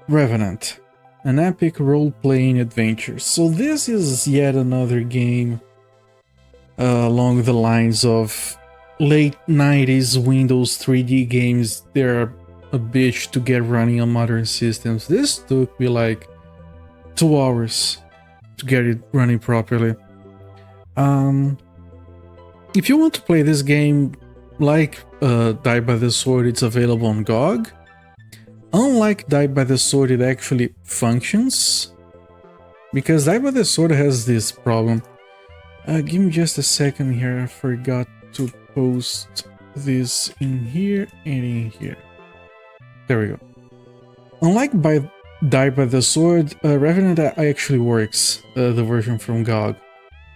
Revenant, an epic role-playing adventure. So this is yet another game along the lines of late 90s Windows 3D games. They're a bitch to get running on modern systems. This took me like 2 hours to get it running properly. If you want to play this game like Die by the Sword, it's available on GOG. Unlike Die by the Sword, it actually functions, because Die by the Sword has this problem. Give me just a second here, I forgot to post this in here and in here. There we go. Unlike Die by the Sword, Revenant actually works, the version from GOG.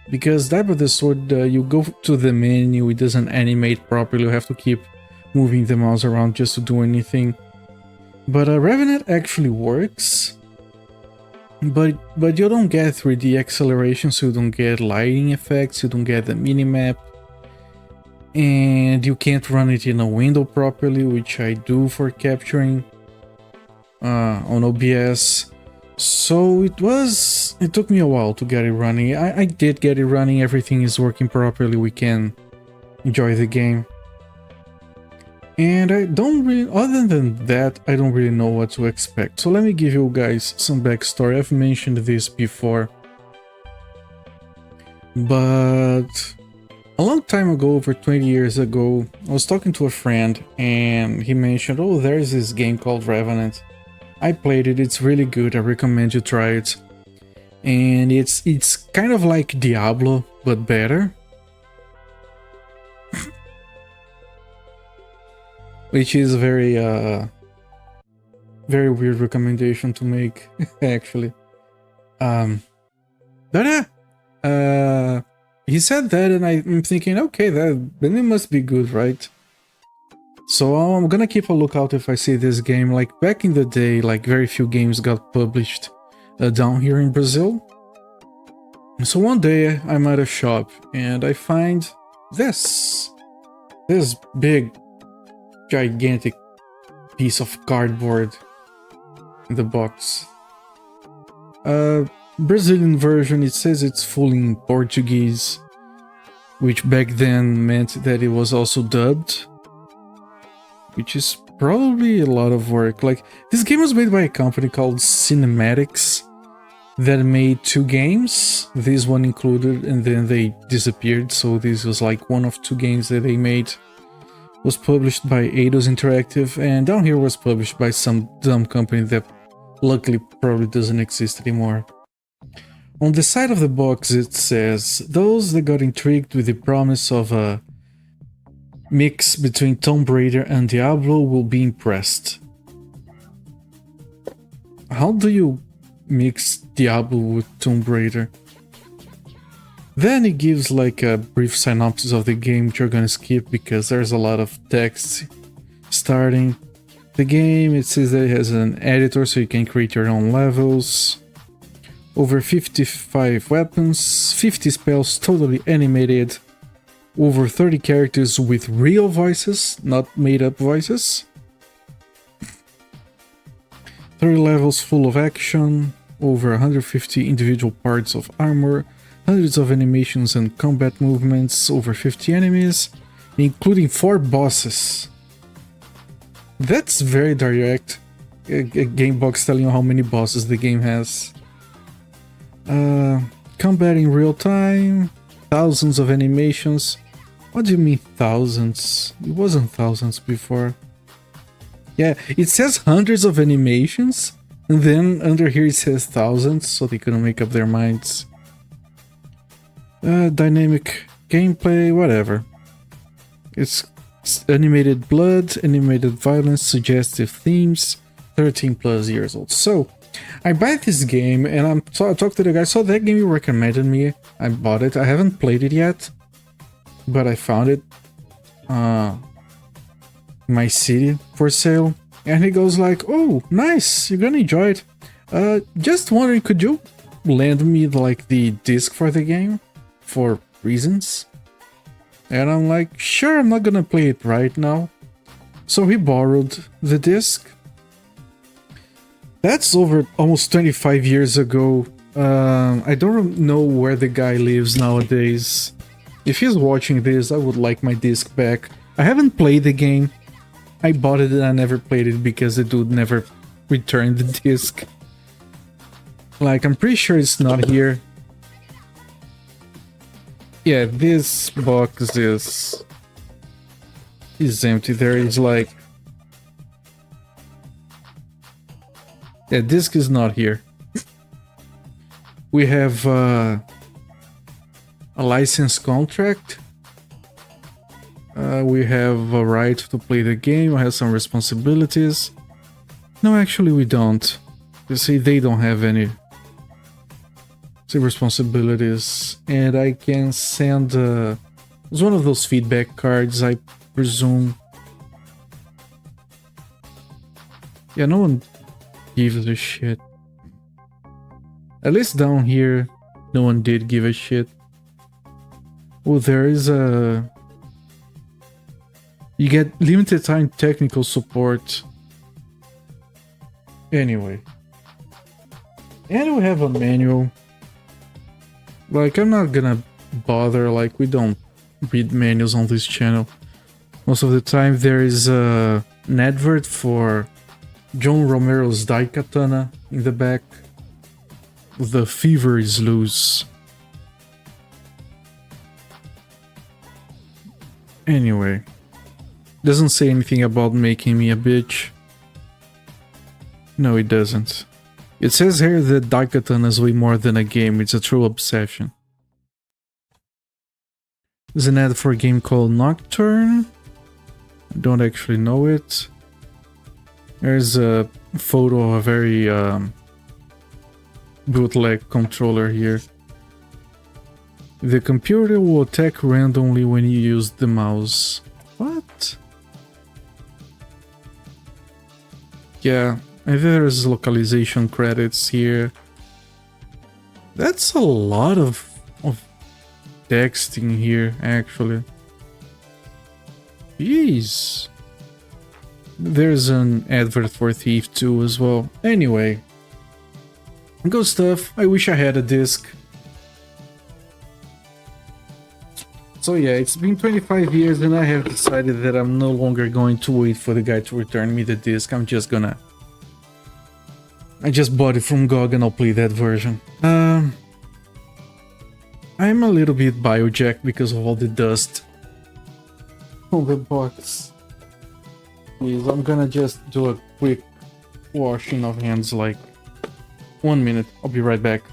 Because Die by the Sword, you go to the menu, it doesn't animate properly, you have to keep moving the mouse around just to do anything. But Revenant actually works, but you don't get 3D acceleration, so you don't get lighting effects, you don't get the minimap, and you can't run it in a window properly, which I do for capturing on OBS. So it took me a while to get it running. I did get it running, everything is working properly, we can enjoy the game. And I don't really, other than that, I don't really know what to expect. So let me give you guys some backstory. I've mentioned this before, but a long time ago, over 20 years ago, I was talking to a friend and he mentioned, oh, there's this game called Revenant. I played it, it's really good, I recommend you try it. And it's kind of like Diablo, but better. Which is a very weird recommendation to make, actually. But yeah, he said that, and I'm thinking, okay, then it must be good, right? So I'm gonna keep a lookout if I see this game. Like back in the day, like very few games got published down here in Brazil. So one day I'm at a shop and I find this big, gigantic piece of cardboard in the box. Brazilian version, it says it's fully in Portuguese, which back then meant that it was also dubbed, which is probably a lot of work. Like, this game was made by a company called Cinematics that made 2 games, this one included, and then they disappeared, so this was like one of 2 games that they made. Was published by Eidos Interactive, and down here was published by some dumb company that luckily probably doesn't exist anymore. On the side of the box it says, those that got intrigued with the promise of a mix between Tomb Raider and Diablo will be impressed. How do you mix Diablo with Tomb Raider? Then it gives like a brief synopsis of the game, which you're gonna skip because there's a lot of text starting the game. It says that it has an editor so you can create your own levels. Over 55 weapons, 50 spells totally animated, over 30 characters with real voices, not made up voices. 30 levels full of action, over 150 individual parts of armor, hundreds of animations and combat movements, over 50 enemies, including 4 bosses. That's very direct. A game box telling you how many bosses the game has. Combat in real time, thousands of animations. What do you mean thousands? It wasn't thousands before. Yeah, it says hundreds of animations, and then under here it says thousands, so they couldn't make up their minds. Dynamic gameplay, whatever. It's animated blood, animated violence, suggestive themes, 13 plus years old. So, I buy this game and I talked to the guy, saw that game you recommended me, I bought it, I haven't played it yet, but I found it in my city for sale, and he goes like, oh, nice, you're gonna enjoy it. Just wondering, could you lend me like the disc for the game? For reasons. And I'm like, sure, I'm not gonna play it right now. So he borrowed the disc. That's over almost 25 years ago. I don't know where the guy lives nowadays. If he's watching this, I would like my disc back. I haven't played the game. I bought it and I never played it because the dude never returned the disc. Like, I'm pretty sure it's not here. Yeah, this box is empty. There is like... Yeah, disc is not here. We have a license contract. We have a right to play the game. We have some responsibilities. No, actually we don't. You see, they don't have any responsibilities. And I can send... it's one of those feedback cards, I presume. Yeah, no one gives a shit. At least down here, no one did give a shit. Oh, there is a... You get limited time technical support. Anyway. And we have a manual. Like, I'm not gonna bother, like, we don't read manuals on this channel. Most of the time there is an advert for John Romero's Daikatana in the back. The fever is loose. Anyway. Doesn't say anything about making me a bitch. No, it doesn't. It says here that Daikatana is way more than a game, it's a true obsession. There's an ad for a game called Nocturne. I don't actually know it. There's a photo of a very bootleg controller here. The computer will attack randomly when you use the mouse. What? Yeah, and there's localization credits here. That's a lot of texting here, actually. Jeez. There's an advert for Thief 2 as well. Anyway. Good stuff. I wish I had a disc. So yeah, it's been 25 years and I have decided that I'm no longer going to wait for the guy to return me the disc. I'm just gonna... I just bought it from GOG and I'll play that version. I'm a little bit biojacked because of all the dust on the box. Please, I'm gonna just do a quick washing of hands, like 1 minute. I'll be right back.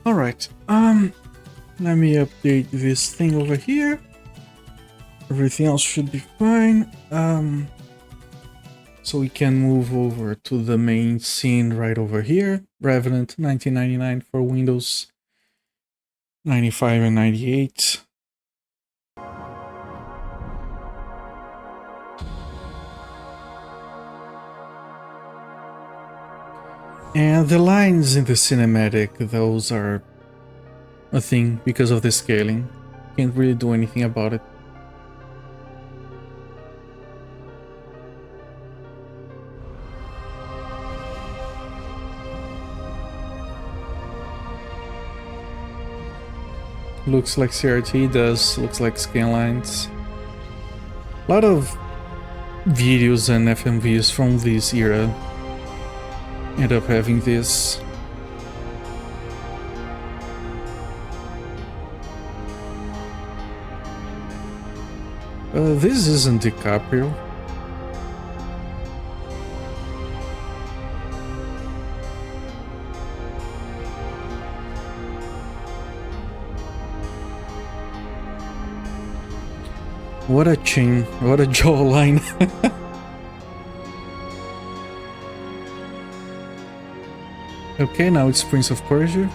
Alright, let me update this thing over here. Everything else should be fine. So we can move over to the main scene right over here. Revenant 1999 for Windows 95 and 98. And the lines in the cinematic, those are a thing because of the scaling. Can't really do anything about it. Looks like CRT does, looks like scan lines. A lot of videos and FMVs from this era end up having this. This isn't DiCaprio. What a chin, what a jawline. Okay, now it's Prince of Persia.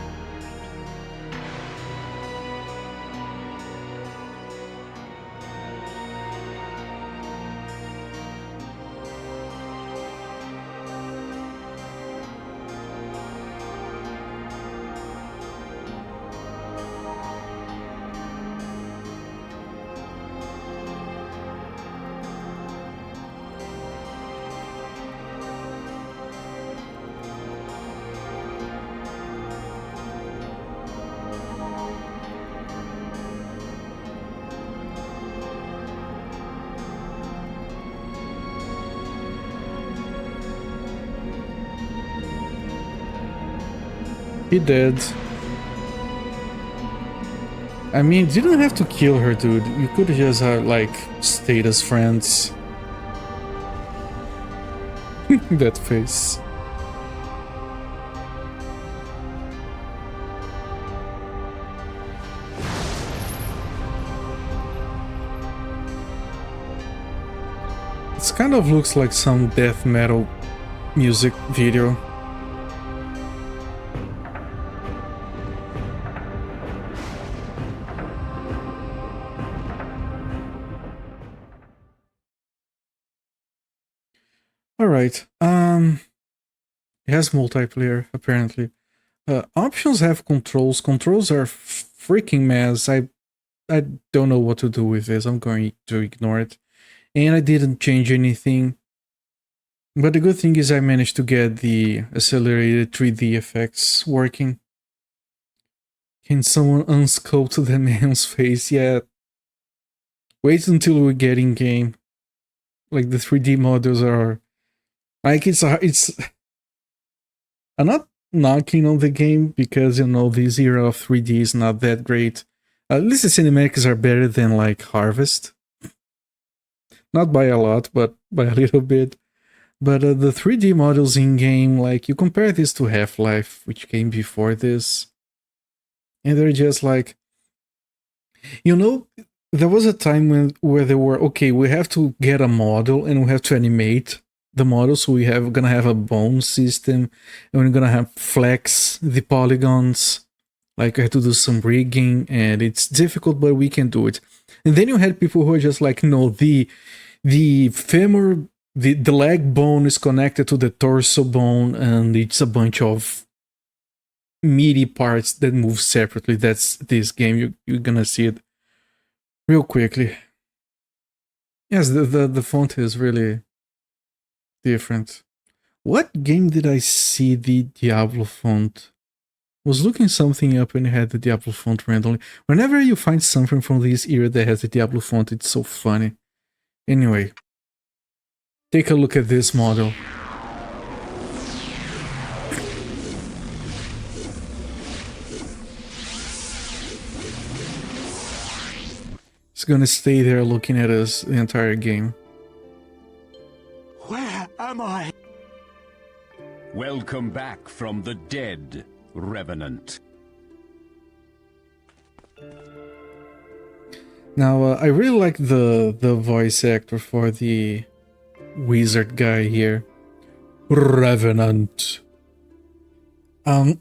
He dead. I mean, didn't have to kill her, dude. You could just like stayed as friends. That face. It kind of looks like some death metal music video. Alright, it has multiplayer, apparently. Options have controls. Controls are freaking mess. I don't know what to do with this. I'm going to ignore it. And I didn't change anything. But the good thing is I managed to get the accelerated 3D effects working. Can someone unsculpt the man's face? Yeah. Wait until we get in game. Like the 3D models are... Like it's... I'm not knocking on the game because, you know, this era of 3D is not that great. At least the cinematics are better than like Harvest. Not by a lot, but by a little bit. But the 3D models in-game, like, you compare this to Half-Life, which came before this, and they're just like... You know, there was a time where they were, okay, we have to get a model and we have to animate the model, so we're gonna have a bone system, and we're gonna have flex the polygons, like I had to do some rigging, and it's difficult, but we can do it. And then you had people who are just like, no, the femur, the leg bone is connected to the torso bone, and it's a bunch of meaty parts that move separately. That's this game. You're gonna see it real quickly. Yes, the font is really different. What game did I see the Diablo font? Was looking something up and it had the Diablo font randomly. Whenever you find something from this era that has the Diablo font, it's so funny. Anyway, take a look at this model. It's gonna stay there looking at us the entire game. Where am I? Welcome back from the dead, Revenant. Now, I really like the voice actor for the wizard guy here. Revenant. Now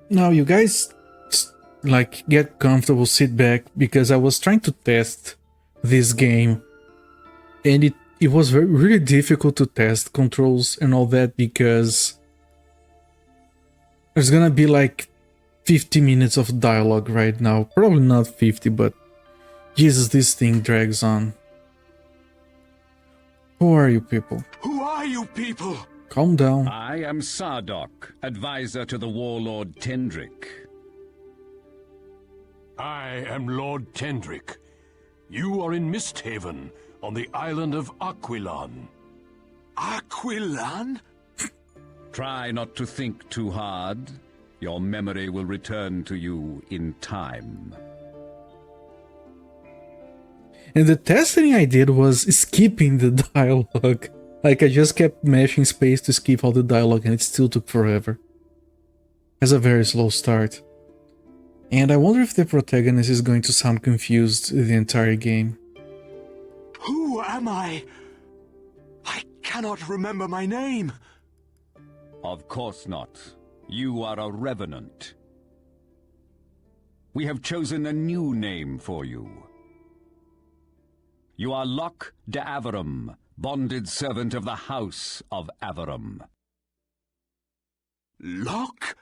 you guys, like, get comfortable, sit back, because I was trying to test this game, and it was really difficult to test controls and all that, because there's gonna be like 50 minutes of dialogue right now. Probably not 50, but Jesus, this thing drags on. Who are you people? Who are you people? Calm down. I am Sardok, advisor to the warlord Tendrick. I am Lord Tendrick. You are in Misthaven, on the island of Aquilon. Aquilon? Try not to think too hard. Your memory will return to you in time. And the testing I did was skipping the dialogue. Like, I just kept mashing space to skip all the dialogue, and it still took forever. Has a very slow start. And I wonder if the protagonist is going to sound confused the entire game. Who am I? I cannot remember my name. Of course not. You are a Revenant. We have chosen a new name for you. You are Locke de Averum, bonded servant of the House of Averum. Locke?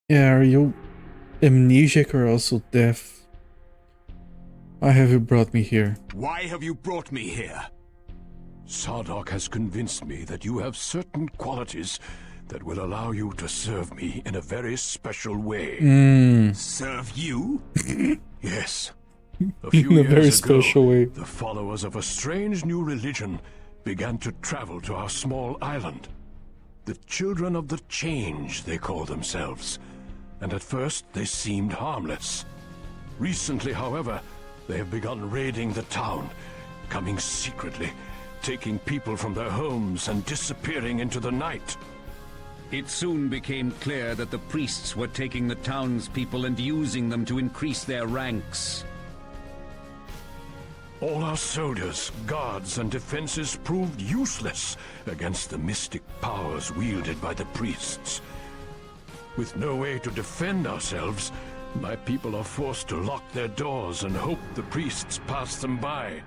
Yeah, are you amnesiac or also deaf? Why have you brought me here? Why have you brought me here? Sardok has convinced me that you have certain qualities that will allow you to serve me in a very special way. Serve you? Yes. A few In a years very ago, special way. the followers of a strange new religion began to travel to our small island. The Children of the Change, they call themselves. And at first, they seemed harmless. Recently, however, they have begun raiding the town, coming secretly, taking people from their homes and disappearing into the night. It soon became clear that the priests were taking the townspeople and using them to increase their ranks. All our soldiers, guards, and defenses proved useless against the mystic powers wielded by the priests. With no way to defend ourselves, my people are forced to lock their doors and hope the priests pass them by.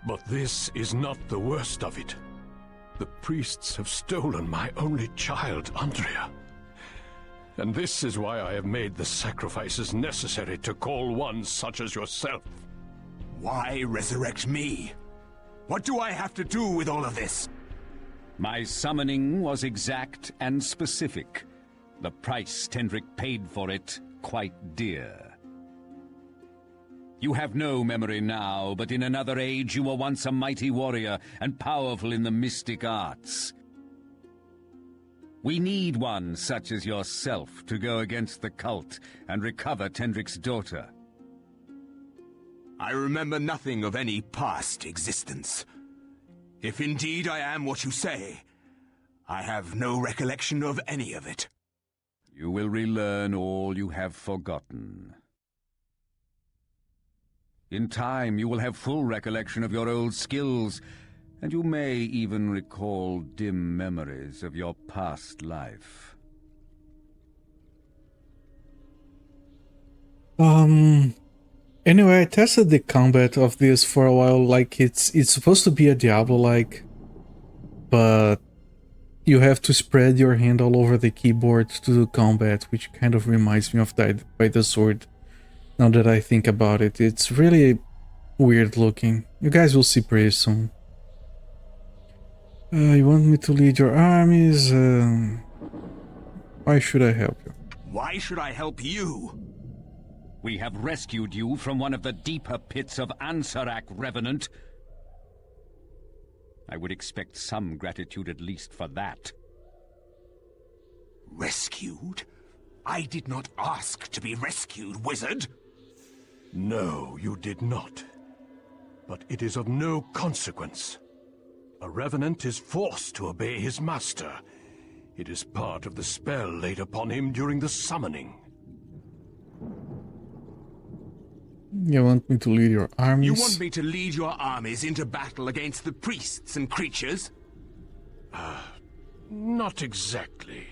But this is not the worst of it. The priests have stolen my only child, Andrea. And this is why I have made the sacrifices necessary to call one such as yourself. Why resurrect me? What do I have to do with all of this? My summoning was exact and specific. The price Tendrick paid for it, quite dear. You have no memory now, but in another age you were once a mighty warrior and powerful in the mystic arts. We need one such as yourself to go against the cult and recover Tendrick's daughter. I remember nothing of any past existence. If indeed I am what you say, I have no recollection of any of it. You will relearn all you have forgotten. In time, you will have full recollection of your old skills, and you may even recall dim memories of your past life. Anyway, I tested the combat of this for a while, like it's supposed to be a Diablo-like, but you have to spread your hand all over the keyboard to do combat, which kind of reminds me of Died by the Sword, now that I think about it. It's really weird looking. You guys will see pretty soon. You want me to lead your armies? Why should I help you? Why should I help you? We have rescued you from one of the deeper pits of Ansarak, Revenant. I would expect some gratitude at least for that. Rescued? I did not ask to be rescued, wizard. No, you did not. But it is of no consequence. A Revenant is forced to obey his master. It is part of the spell laid upon him during the summoning. You want me to lead your armies? You want me to lead your armies into battle against the priests and creatures? Not exactly.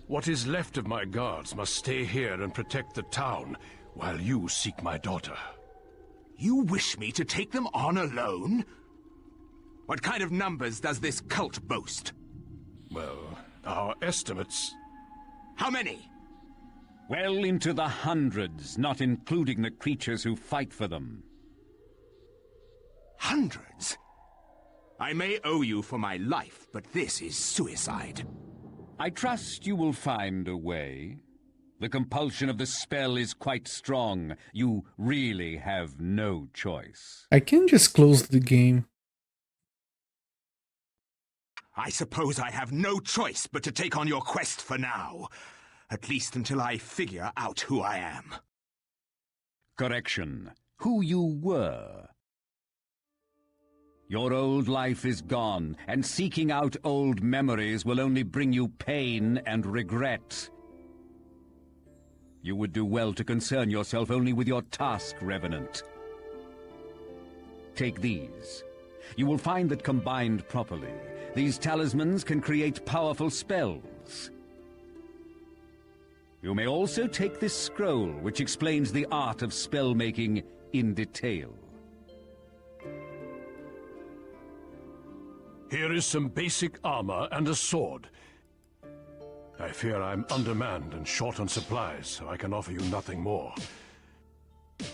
What is left of my guards must stay here and protect the town, while you seek my daughter. You wish me to take them on alone? What kind of numbers does this cult boast? Well, our estimates... How many? Well into the hundreds, not including the creatures who fight for them. Hundreds? I may owe you for my life, but this is suicide. I trust you will find a way. The compulsion of the spell is quite strong. You really have no choice. I can just close the game. I suppose I have no choice but to take on your quest for now. At least until I figure out who I am. Correction. Who you were. Your old life is gone, and seeking out old memories will only bring you pain and regret. You would do well to concern yourself only with your task, Revenant. Take these. You will find that combined properly, these talismans can create powerful spells. You may also take this scroll, which explains the art of spell-making in detail. Here is some basic armor and a sword. I fear I'm undermanned and short on supplies, so I can offer you nothing more.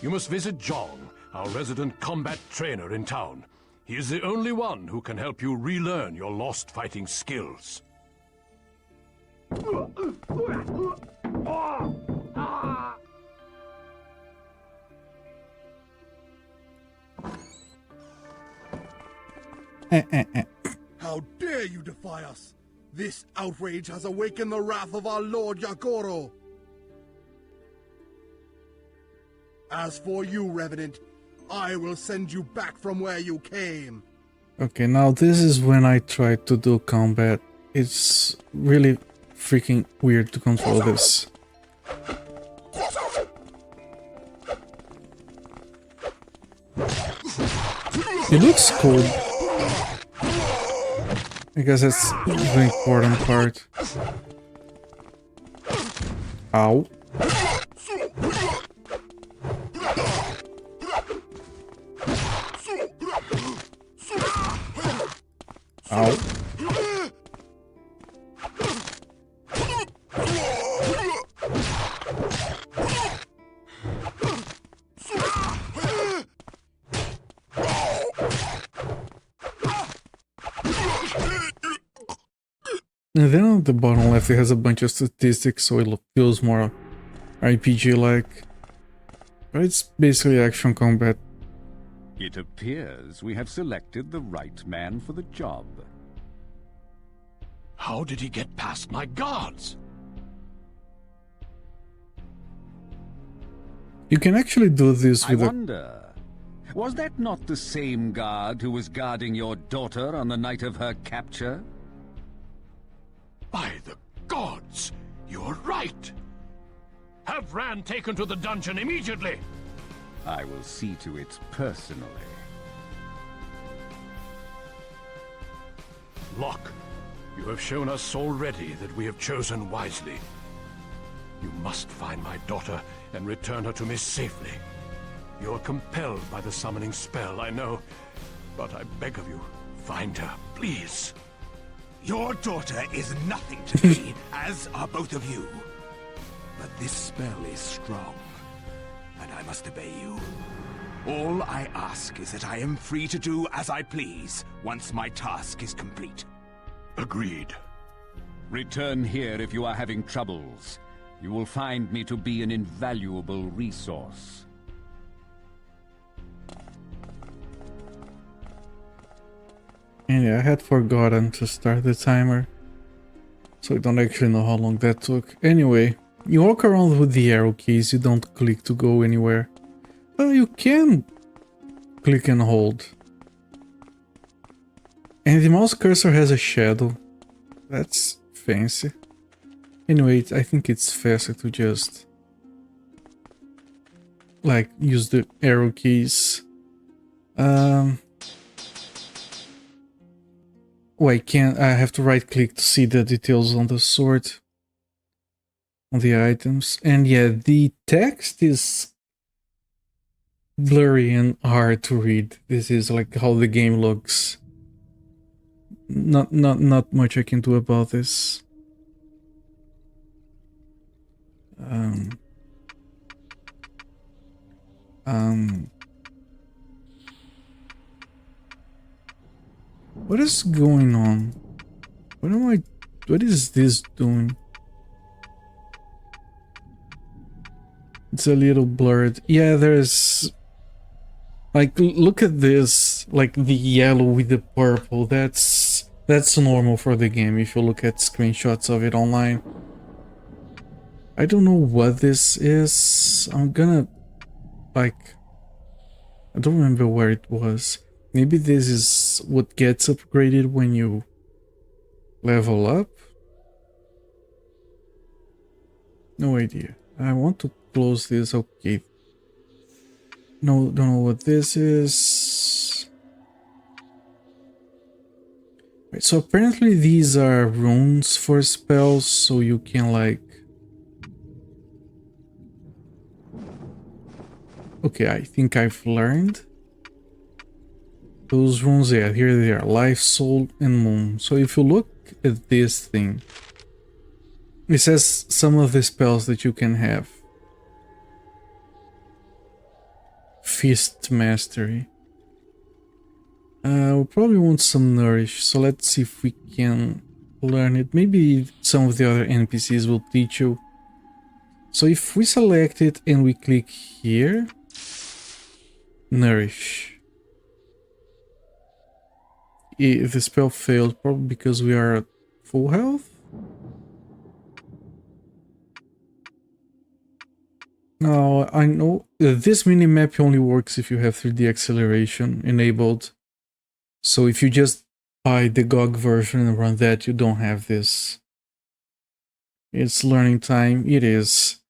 You must visit Jong, our resident combat trainer in town. He is the only one who can help you relearn your lost fighting skills. How dare you defy us? This outrage has awakened the wrath of our Lord Yagoro. As for you, Revenant, I will send you back from where you came. Okay, now this is when I try to do combat. It's really freaking weird to control this. It looks cool. I guess that's the important part. Ow. Ow. And then on the bottom left it has a bunch of statistics, so it feels more RPG-like. But it's basically action combat. It appears we have selected the right man for the job. How did he get past my guards? You can actually do this with I wonder, was that not the same guard who was guarding your daughter on the night of her capture? By the gods, you're right. Have Rand taken to the dungeon immediately. I will see to it personally. Locke, you have shown us already that we have chosen wisely. You must find my daughter and return her to me safely. You are compelled by the summoning spell, I know, but I beg of you, find her, please. Your daughter is nothing to me, as are both of you. But this spell is strong, and I must obey you. All I ask is that I am free to do as I please, once my task is complete. Agreed. Return here if you are having troubles. You will find me to be an invaluable resource. And yeah, I had forgotten to start the timer, so I don't actually know how long that took. Anyway, you walk around with the arrow keys, you don't click to go anywhere. Well, you can click and hold. And the mouse cursor has a shadow. That's fancy. Anyway, I think it's faster to just like use the arrow keys. Oh, I can't. I have to right click to see the details on the sword, on the items. And yeah, the text is blurry and hard to read. This is like how the game looks. Not much I can do about this. What is going on? What is this doing? It's a little blurred. Yeah, there's like, look at this, like the yellow with the purple. That's normal for the game if you look at screenshots of it online. I don't know what this is. I'm gonna, like, I don't remember where it was. Maybe this is what gets upgraded when you level up? No idea. I want to close this. Okay. No, don't know what this is. Right, so apparently these are runes for spells, so you can like... Okay, I think I've learned. Those runes, yeah, here they are. Life, Soul, and Moon. So if you look at this thing, it says some of the spells that you can have. Feast Mastery. We probably want some Nourish, so let's see if we can learn it. Maybe some of the other NPCs will teach you. So if we select it and we click here, Nourish. the spell failed, probably because we are at full health. Now, I know this minimap only works if you have 3D acceleration enabled. So if you just buy the GOG version and run that, you don't have this. It's learning time. It is.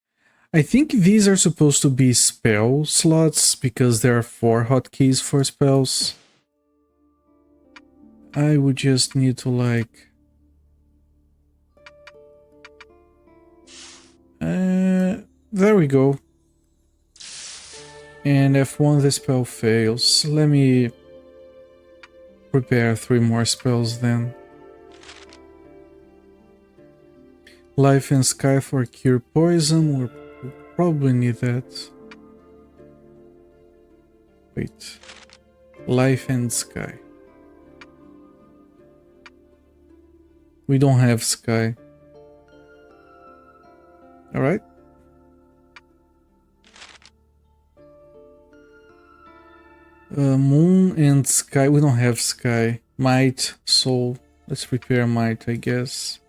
I think these are supposed to be spell slots because there are 4 hotkeys for spells. I would just need to like... there we go. And F1 the spell fails. Let me prepare 3 more spells then. Life and Sky for cure poison. We'll probably need that. Wait. Life and Sky. We don't have Sky. Alright. Moon and Sky. We don't have Sky. Might, Soul. Let's prepare Might, I guess.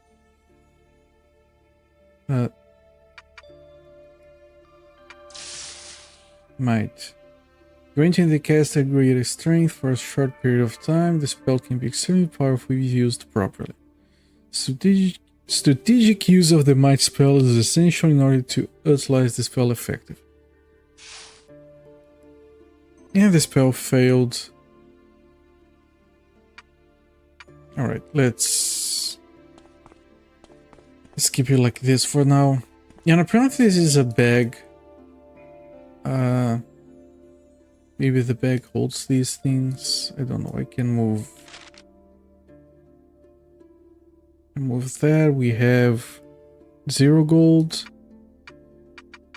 Might. Granting the caster greater strength for a short period of time, the spell can be extremely powerful if used properly. Strategic use of the Might spell is essential in order to utilize the spell effectively. And the spell failed. Alright, let's keep it like this for now. And apparently this is a bag. Maybe the bag holds these things. I don't know. I can move that. We have 0 gold.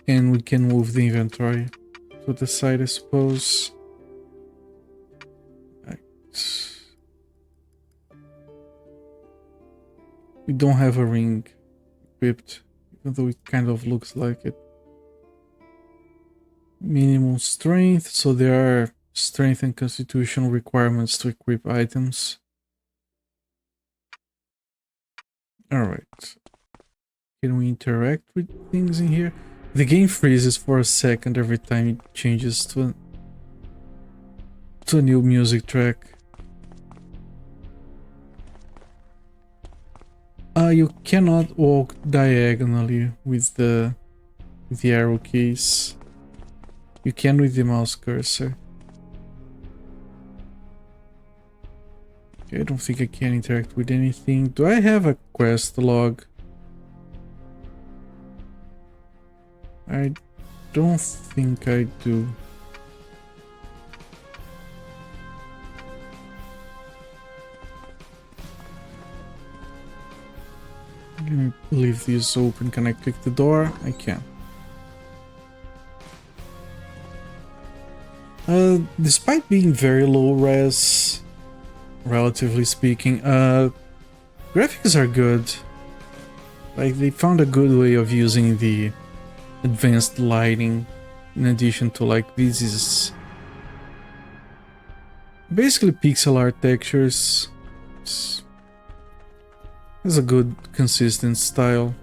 And we can move the inventory to the side, I suppose. Right. We don't have a ring equipped, even though it kind of looks like it. Minimum strength, so there are strength and constitution requirements to equip items. Alright. Can we interact with things in here? The game freezes for a second every time it changes to a new music track. You cannot walk diagonally with the arrow keys. You can with the mouse cursor. Okay, I don't think I can interact with anything. Do I have a quest log? I don't think I do. Let me leave this open. Can I click the door? I can. Despite being very low res, relatively speaking, graphics are good. Like, they found a good way of using the advanced lighting, in addition to, like, this is basically pixel art textures. It's a good, consistent style.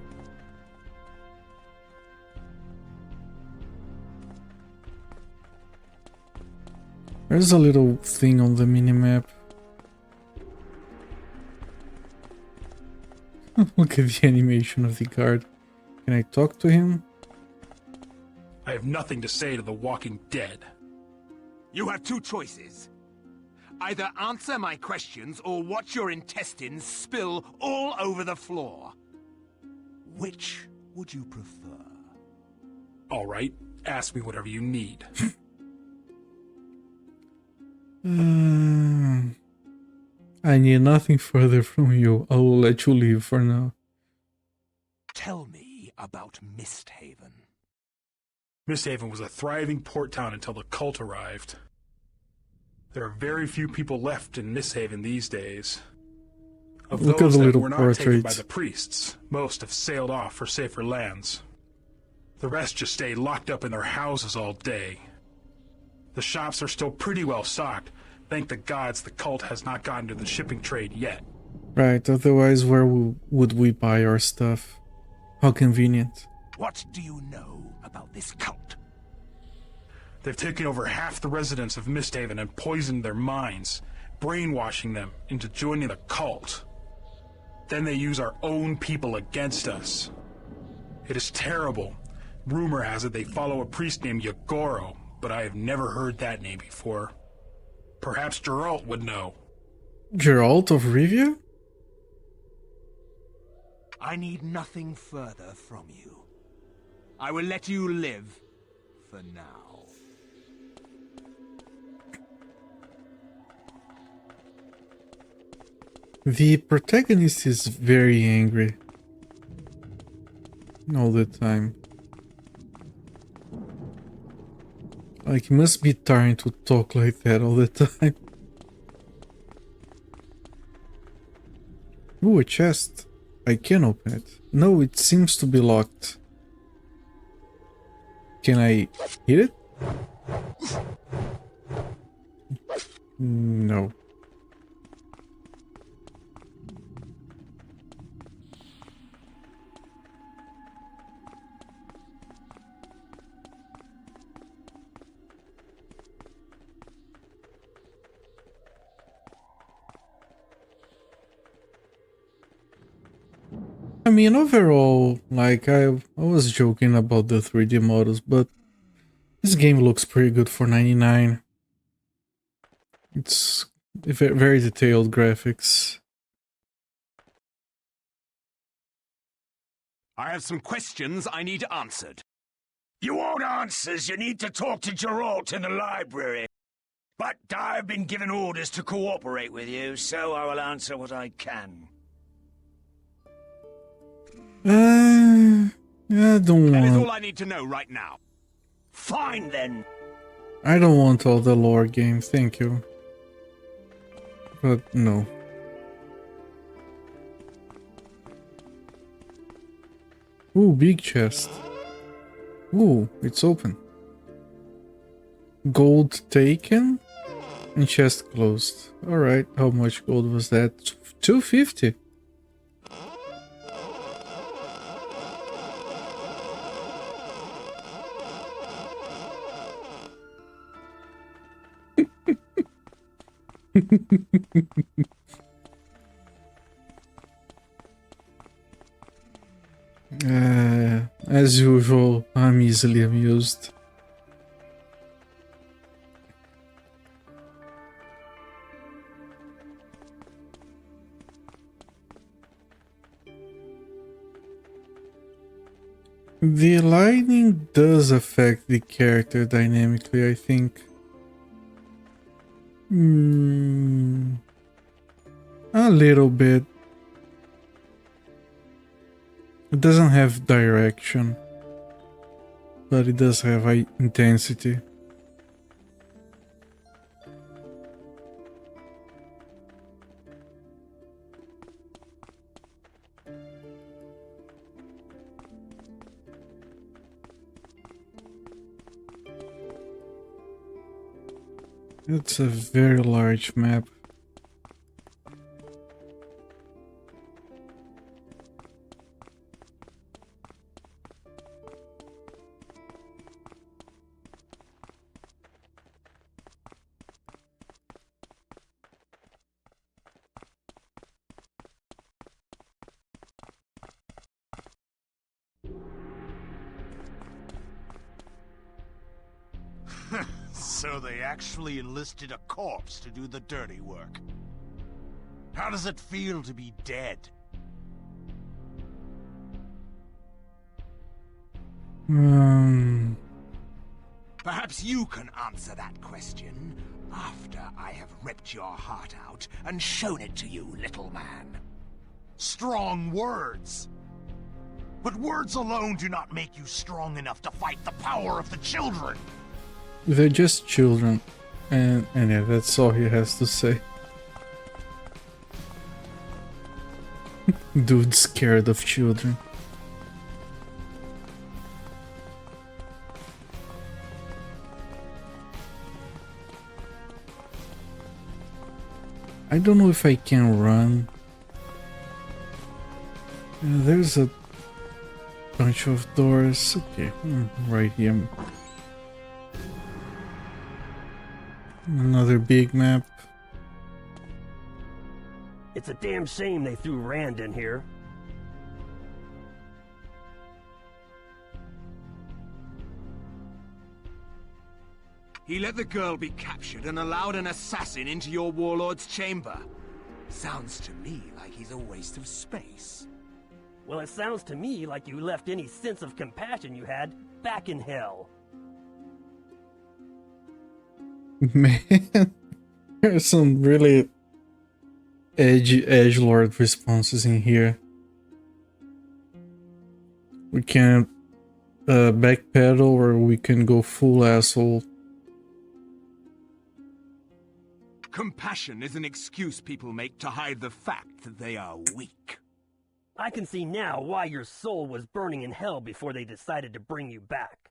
There's a little thing on the minimap. Look at the animation of the guard. Can I talk to him? I have nothing to say to the walking dead. You have 2 choices. Either answer my questions or watch your intestines spill all over the floor. Which would you prefer? All right, ask me whatever you need. I need nothing further from you. I will let you leave for now. Tell me about Misthaven. Misthaven was a thriving port town until the cult arrived. There are very few people left in Misthaven these days. Of Look at those the that little were not taken by portrait. the priests, most have sailed off for safer lands. The rest just stay locked up in their houses all day. The shops are still pretty well stocked, Thank the gods the cult has not gotten to the shipping trade yet. Right, otherwise where would we buy our stuff? How convenient. What do you know about this cult? They've taken over half the residents of Misthaven and poisoned their minds, brainwashing them into joining the cult. Then they use our own people against us. It is terrible. Rumor has it they follow a priest named Yagoro, but I have never heard that name before. Perhaps Geralt would know. Geralt of Rivia? I need nothing further from you. I will let you live for now. The protagonist is very angry. All the time. Like, he must be tiring to talk like that all the time. Ooh, a chest. I can open it. No, it seems to be locked. Can I hit it? No. I mean, overall, like, I was joking about the 3D models, but this game looks pretty good for 99. It's very detailed graphics. I have some questions I need answered. You want answers, you need to talk to Geralt in the library. But I've been given orders to cooperate with you, so I will answer what I can. I don't That is all want... I need to know right now. Fine, then. I don't want all the lore game, thank you. But no. Ooh, big chest. Ooh, it's open. Gold taken and chest closed. Alright, how much gold was that? 250. As usual, I'm easily amused. The lighting does affect the character dynamically, I think. A little bit. It doesn't have direction, but it does have intensity. It's a very large map. So they actually enlisted a corpse to do the dirty work. How does it feel to be dead? Perhaps you can answer that question after I have ripped your heart out and shown it to you, little man. Strong words. But words alone do not make you strong enough to fight the power of the children. They're just children, and yeah, that's all he has to say. Dude's scared of children. I don't know if I can run. There's a bunch of doors. Okay, right here. Another big map. It's a damn shame they threw Rand in here. He let the girl be captured and allowed an assassin into your warlord's chamber. Sounds to me like he's a waste of space. Well, it sounds to me like you left any sense of compassion you had back in hell. Man, there's some really edgelord responses in here. We can backpedal or we can go full asshole. Compassion is an excuse people make to hide the fact that they are weak. I can see now why your soul was burning in hell before they decided to bring you back.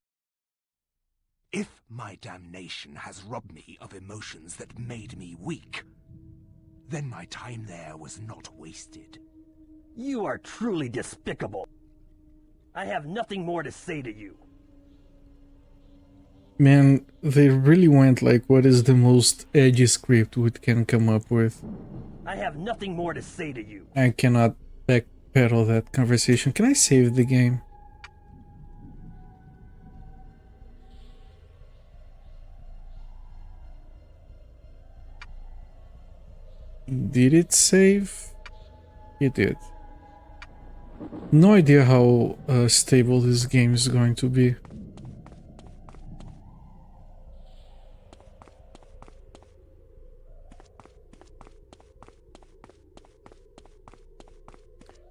If my damnation has robbed me of emotions that made me weak, then my time there was not wasted. You are truly despicable. I have nothing more to say to you. Man, they really went like, what is the most edgy script we can come up with? I have nothing more to say to you. I cannot backpedal that conversation. Can I save the game? Did it save? It did. No idea how stable this game is going to be.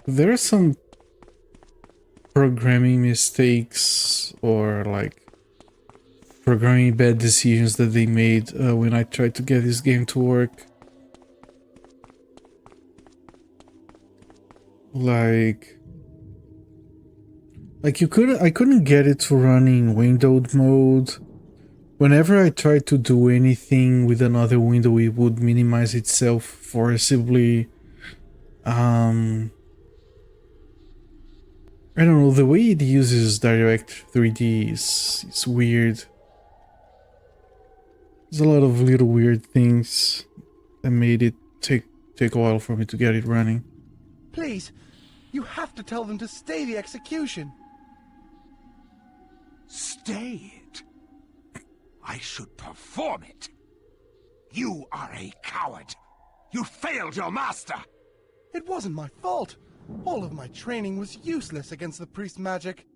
There are some programming mistakes or like programming bad decisions that they made when I tried to get this game to work. Like I couldn't get it to run in windowed mode. Whenever I tried to do anything with another window, it would minimize itself forcibly. I don't know, the way it uses Direct 3D is weird. There's a lot of little weird things that made it take a while for me to get it running. Please, you have to tell them to stay the execution. Stay it? I should perform it. You are a coward. You failed your master. It wasn't my fault. All of my training was useless against the priest magic.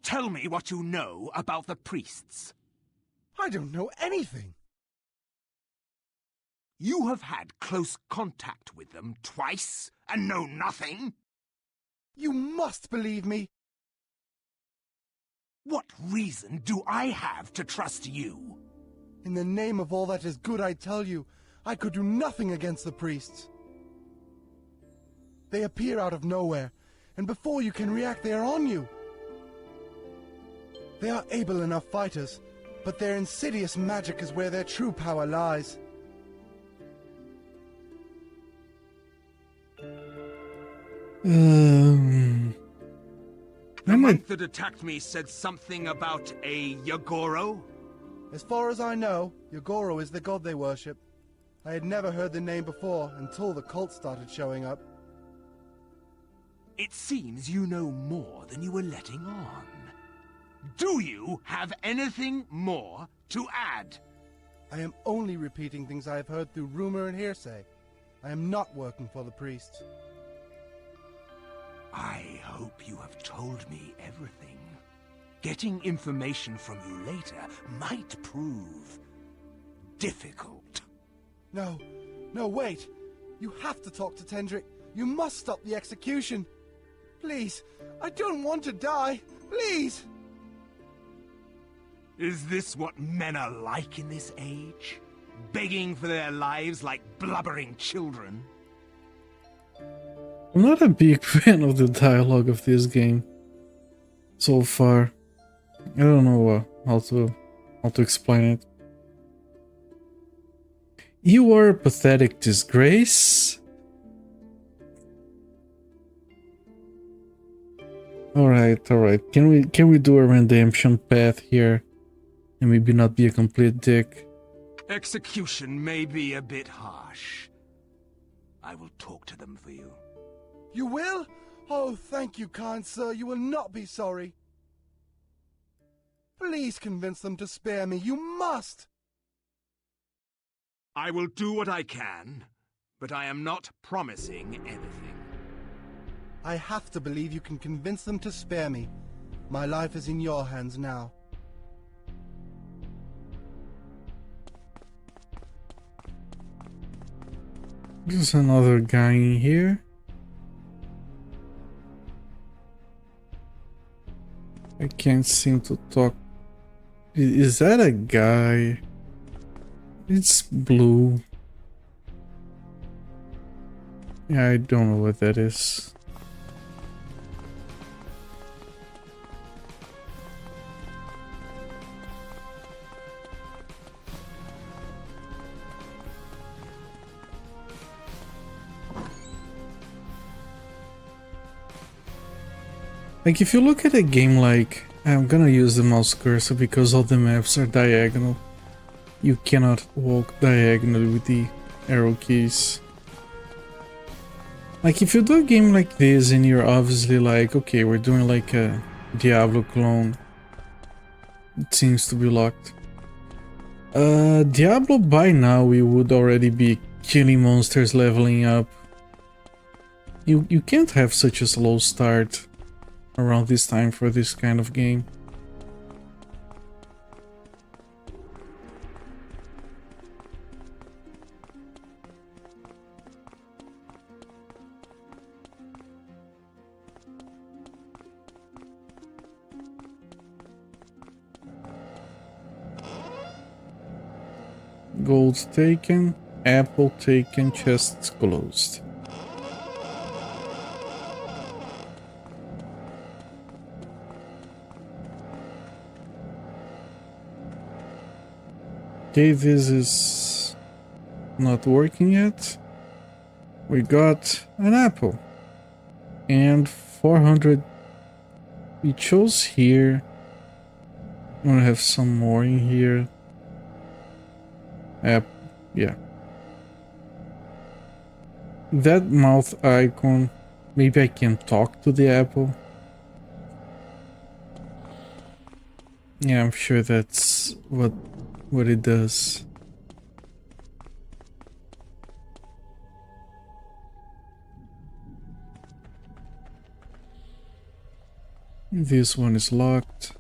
Tell me what you know about the priests. I don't know anything. You have had close contact with them twice and know nothing? You must believe me. What reason do I have to trust you? In the name of all that is good, I tell you, I could do nothing against the priests. They appear out of nowhere, and before you can react, they are on you. They are able enough fighters, but their insidious magic is where their true power lies. The monk that attacked me said something about a Yagoro? As far as I know, Yagoro is the god they worship. I had never heard the name before until the cult started showing up. It seems you know more than you were letting on. Do you have anything more to add? I am only repeating things I have heard through rumor and hearsay. I am not working for the priests. I hope you have told me everything. Getting information from you later might prove difficult. No, wait. You have to talk to Tendrick. You must stop the execution. Please, I don't want to die. Please! Is this what men are like in this age? Begging for their lives like blubbering children? I'm not a big fan of the dialogue of this game so far. I don't know how to explain it. You are a pathetic disgrace. Alright, alright. Can we do a redemption path here? And maybe not be a complete dick. Execution may be a bit harsh. I will talk to them for you. You will? Oh, thank you, kind sir. You will not be sorry. Please convince them to spare me. You must! I will do what I can, but I am not promising anything. I have to believe you can convince them to spare me. My life is in your hands now. There's another guy in here. I can't seem to talk. Is that a guy? It's blue. Yeah, I don't know what that is. Like, if you look at a game like... I'm gonna use the mouse cursor because all the maps are diagonal. You cannot walk diagonally with the arrow keys. Like, if you do a game like this and you're obviously like, okay, we're doing like a Diablo clone. It seems to be locked. Diablo by now we would already be killing monsters, leveling up. You can't have such a slow start around this time for this kind of game. Gold taken, apple taken, chests closed. Okay, this is not working yet. We got an apple and 400. We chose here. I'm gonna have some more in here. Yeah. That mouth icon. Maybe I can talk to the apple. Yeah, I'm sure that's what it does. This one is locked.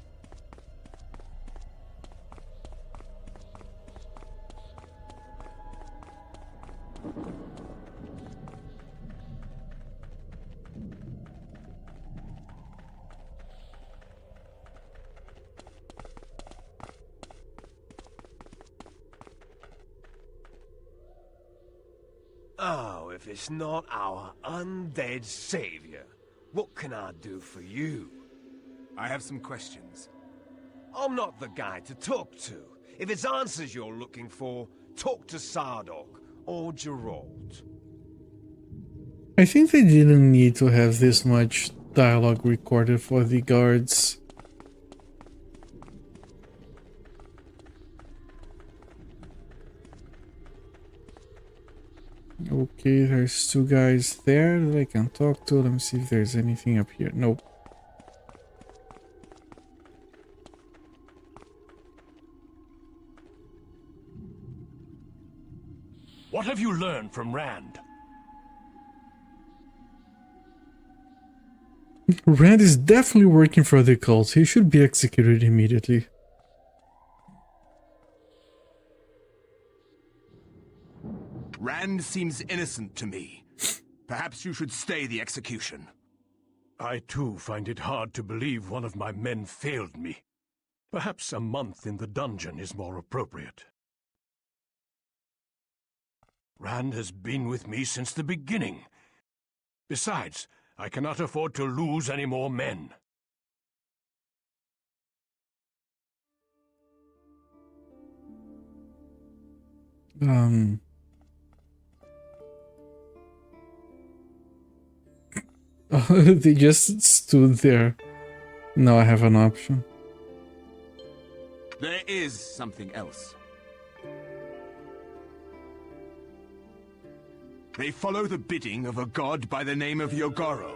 Oh, if it's not our undead savior, what can I do for you? I have some questions. I'm not the guy to talk to. If it's answers you're looking for, talk to Sardok or Geralt. I think they didn't need to have this much dialogue recorded for the guards. Okay, there's two guys there that I can talk to. Let me see if there's anything up here. Nope. What have you learned from Rand? Rand is definitely working for the cult. He should be executed immediately. Rand seems innocent to me. Perhaps you should stay the execution. I too find it hard to believe one of my men failed me. Perhaps a month in the dungeon is more appropriate. Rand has been with me since the beginning. Besides, I cannot afford to lose any more men. They just stood there. Now I have an option. There is something else. They follow the bidding of a god by the name of Yogoro.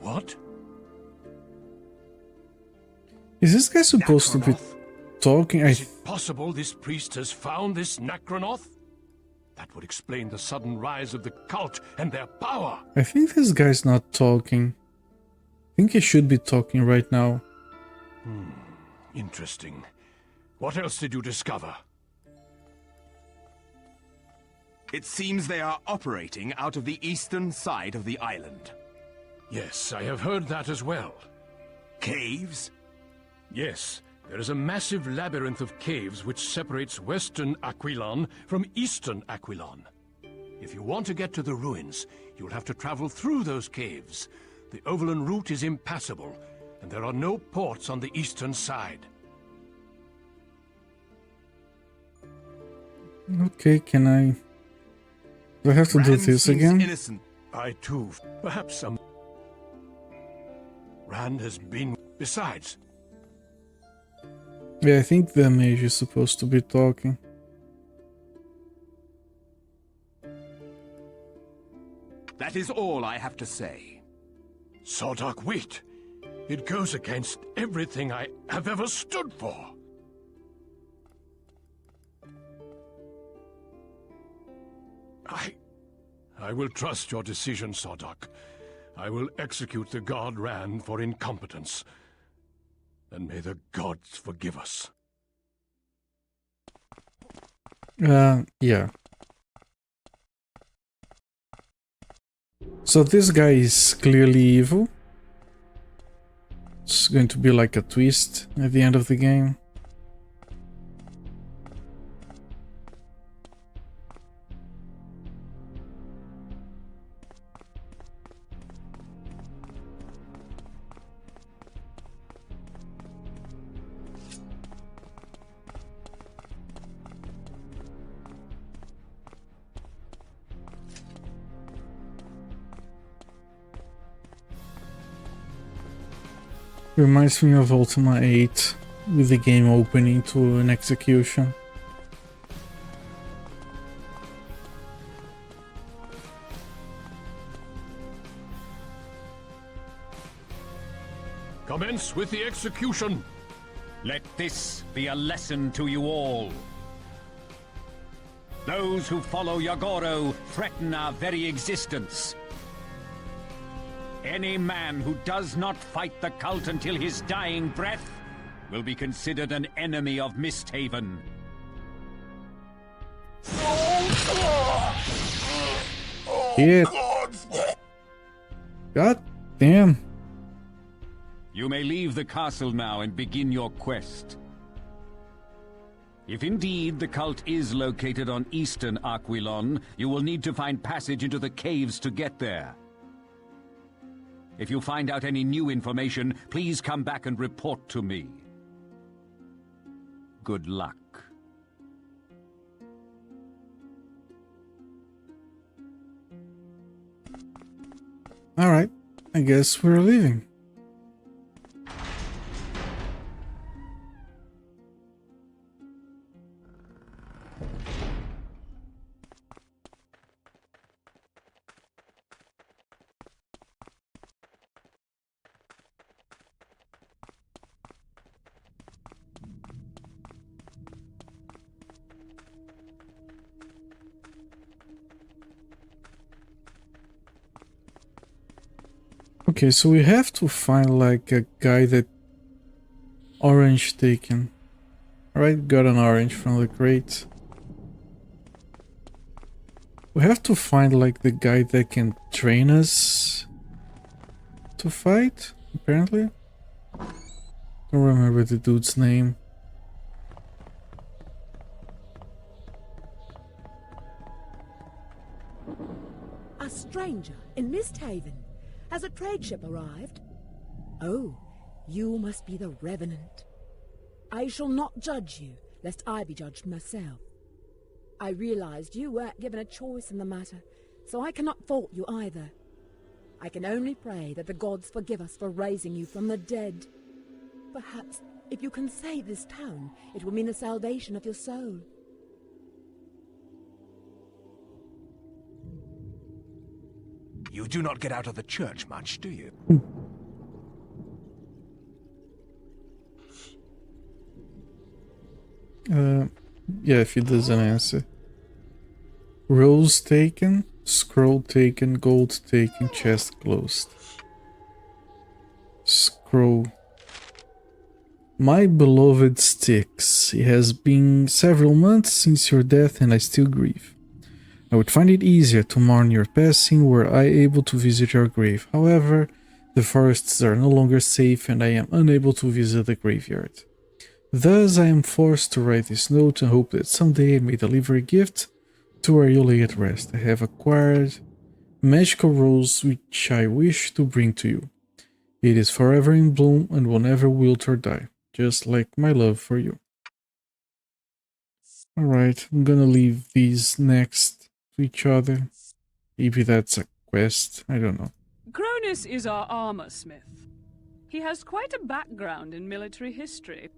What? Is this guy supposed to be talking? Is it possible this priest has found this Necronoth? That would explain the sudden rise of the cult and their power. I think this guy's not talking. I think he should be talking right now. Interesting. What else did you discover? It seems they are operating out of the eastern side of the island. Yes, I have heard that as well. Caves? Yes, there is a massive labyrinth of caves which separates western Aquilon from eastern Aquilon. If you want to get to the ruins, you'll have to travel through those caves. The Overland route is impassable, and there are no ports on the eastern side. Okay, can I... Do I have to do Rand this seems again? innocent. I too, perhaps some... Rand has been... Besides, Yeah, I think the mage is supposed to be talking. That is all I have to say. Sardok, wait! It goes against everything I have ever stood for. I will trust your decision, Sardok. I will execute the god Rand for incompetence. And may the gods forgive us. Yeah. So this guy is clearly evil. It's going to be like a twist at the end of the game. Reminds me of Ultima 8, with the game opening to an execution. Commence with the execution! Let this be a lesson to you all. Those who follow Yogoro threaten our very existence. Any man who does not fight the cult until his dying breath will be considered an enemy of Misthaven. Shit. God damn. You may leave the castle now and begin your quest. If indeed the cult is located on eastern Aquilon, you will need to find passage into the caves to get there. If you find out any new information, please come back and report to me. Good luck. Alright, I guess we're leaving. Okay, so we have to find like a guy that orange taken. Alright, got an orange from the crate. We have to find like the guy that can train us to fight, apparently. Don't remember the dude's name. A stranger in Misthaven. Has a trade ship arrived? Oh, you must be the Revenant. I shall not judge you, lest I be judged myself. I realized you weren't given a choice in the matter, so I cannot fault you either. I can only pray that the gods forgive us for raising you from the dead. Perhaps, if you can save this town, it will mean the salvation of your soul. You do not get out of the church much, do you? Yeah, if he doesn't answer. Rose taken, scroll taken, gold taken, chest closed. Scroll. My beloved Styx, it has been several months since your death and I still grieve. I would find it easier to mourn your passing were I able to visit your grave. However, the forests are no longer safe and I am unable to visit the graveyard. Thus, I am forced to write this note and hope that someday I may deliver a gift to where you lay at rest. I have acquired magical rose which I wish to bring to you. It is forever in bloom and will never wilt or die, just like my love for you. Alright, I'm gonna leave these next to each other. Maybe that's a quest, I don't know. Cronus is our armor smith. He has quite a background in military history.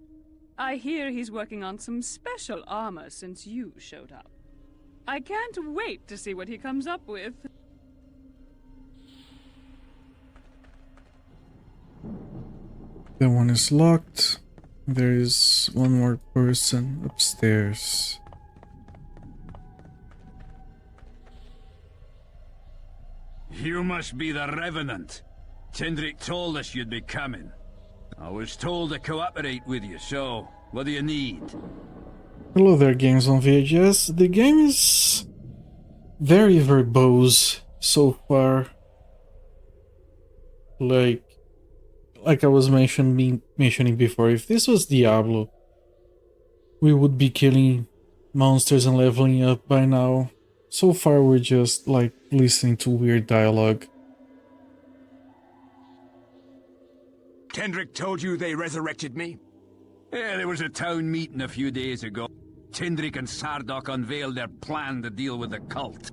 I hear he's working on some special armor since you showed up. I can't wait to see what he comes up with. That one is locked. There is one more person upstairs. You must be the Revenant. Tendrick told us you'd be coming. I was told to cooperate with you, so what do you need? Hello there, games on VHS. The game is very verbose so far. Like I was mentioning before, if this was Diablo, we would be killing monsters and leveling up by now. So far we're just like listening to weird dialogue. Tendrick told you they resurrected me? Yeah, there was a town meeting a few days ago. Tendrick and Sardok unveiled their plan to deal with the cult.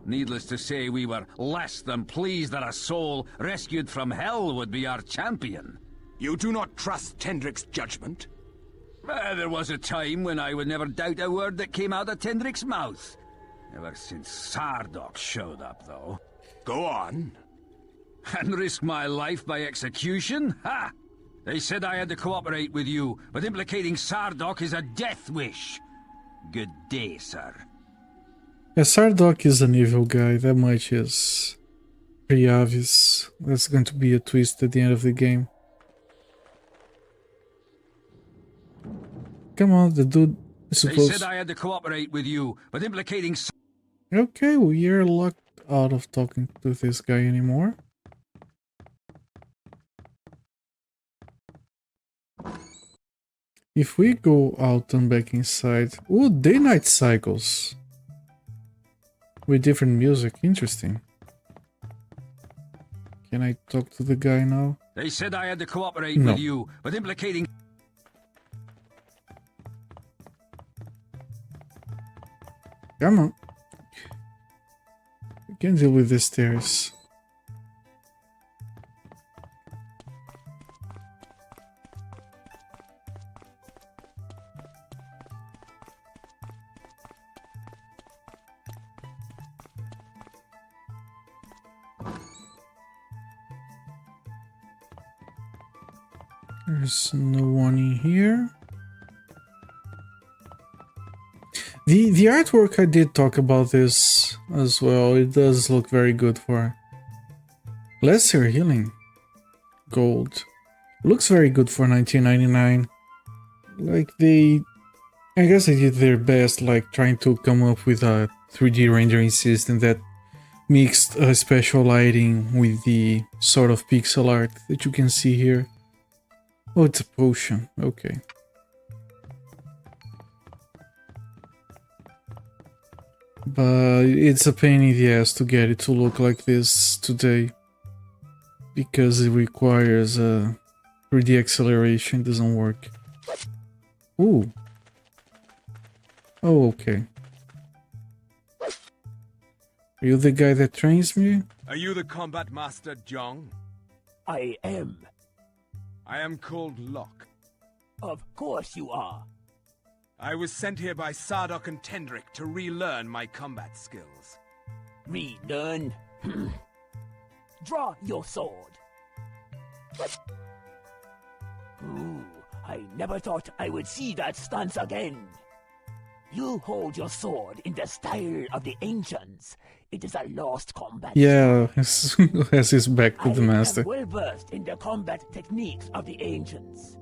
Needless to say, we were less than pleased that a soul rescued from hell would be our champion. You do not trust Tendrick's judgment? There was a time when I would never doubt a word that came out of Tendrick's mouth. Ever since Sardok showed up, though. Go on. And risk my life by execution? Ha! They said I had to cooperate with you, but implicating Sardok is a death wish. Good day, sir. Yeah, Sardok is an evil guy, that much is pretty obvious. That's going to be a twist at the end of the game. Come on, the dude is supposed... They said I had to cooperate with you, but implicating... Okay, we are locked out of talking to this guy anymore. If we go out and back inside... Ooh, day-night cycles. With different music, interesting. Can I talk to the guy now? They said I had to cooperate with you, but implicating... Come on. We can deal with the stairs. There's no one in here. The artwork, I did talk about this as well. It does look very good for lesser healing. Gold. Looks very good for 1999. Like I guess they did their best, like trying to come up with a 3D rendering system that mixed special lighting with the sort of pixel art that you can see here. Oh, it's a potion. Okay. But it's a pain in the ass to get it to look like this today. Because it requires 3D acceleration. It doesn't work. Ooh. Oh, okay. Are you the guy that trains me? Are you the combat master, Jong? I am. I am called Locke. Of course you are. I was sent here by Sardok and Tendrick to relearn my combat skills. Relearn? Draw your sword. Ooh, I never thought I would see that stance again. You hold your sword in the style of the ancients. It is a lost combat. Yeah, has his back to the master. I am well versed in the combat techniques of the ancients.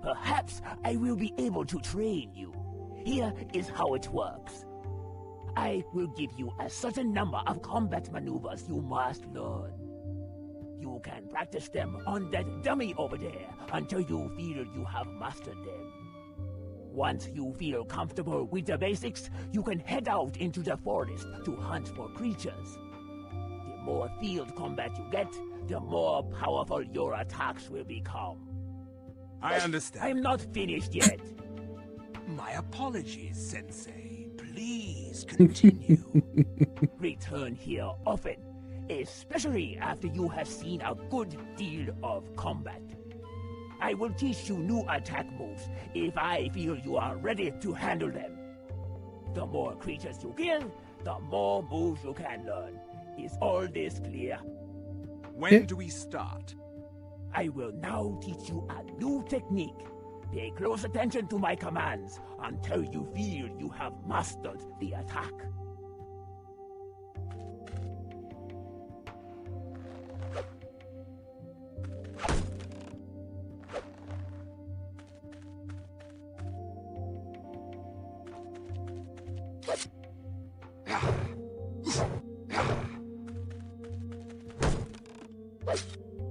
Perhaps I will be able to train you. Here is how it works. I will give you a certain number of combat maneuvers you must learn. You can practice them on that dummy over there until you feel you have mastered them. Once you feel comfortable with the basics, you can head out into the forest to hunt for creatures. The more field combat you get, the more powerful your attacks will become. I understand. I'm not finished yet. My apologies, Sensei. Please continue. Return here often, especially after you have seen a good deal of combat. I will teach you new attack moves if I feel you are ready to handle them. The more creatures you kill, the more moves you can learn. Is all this clear? When do we start? I will now teach you a new technique. Pay close attention to my commands until you feel you have mastered the attack.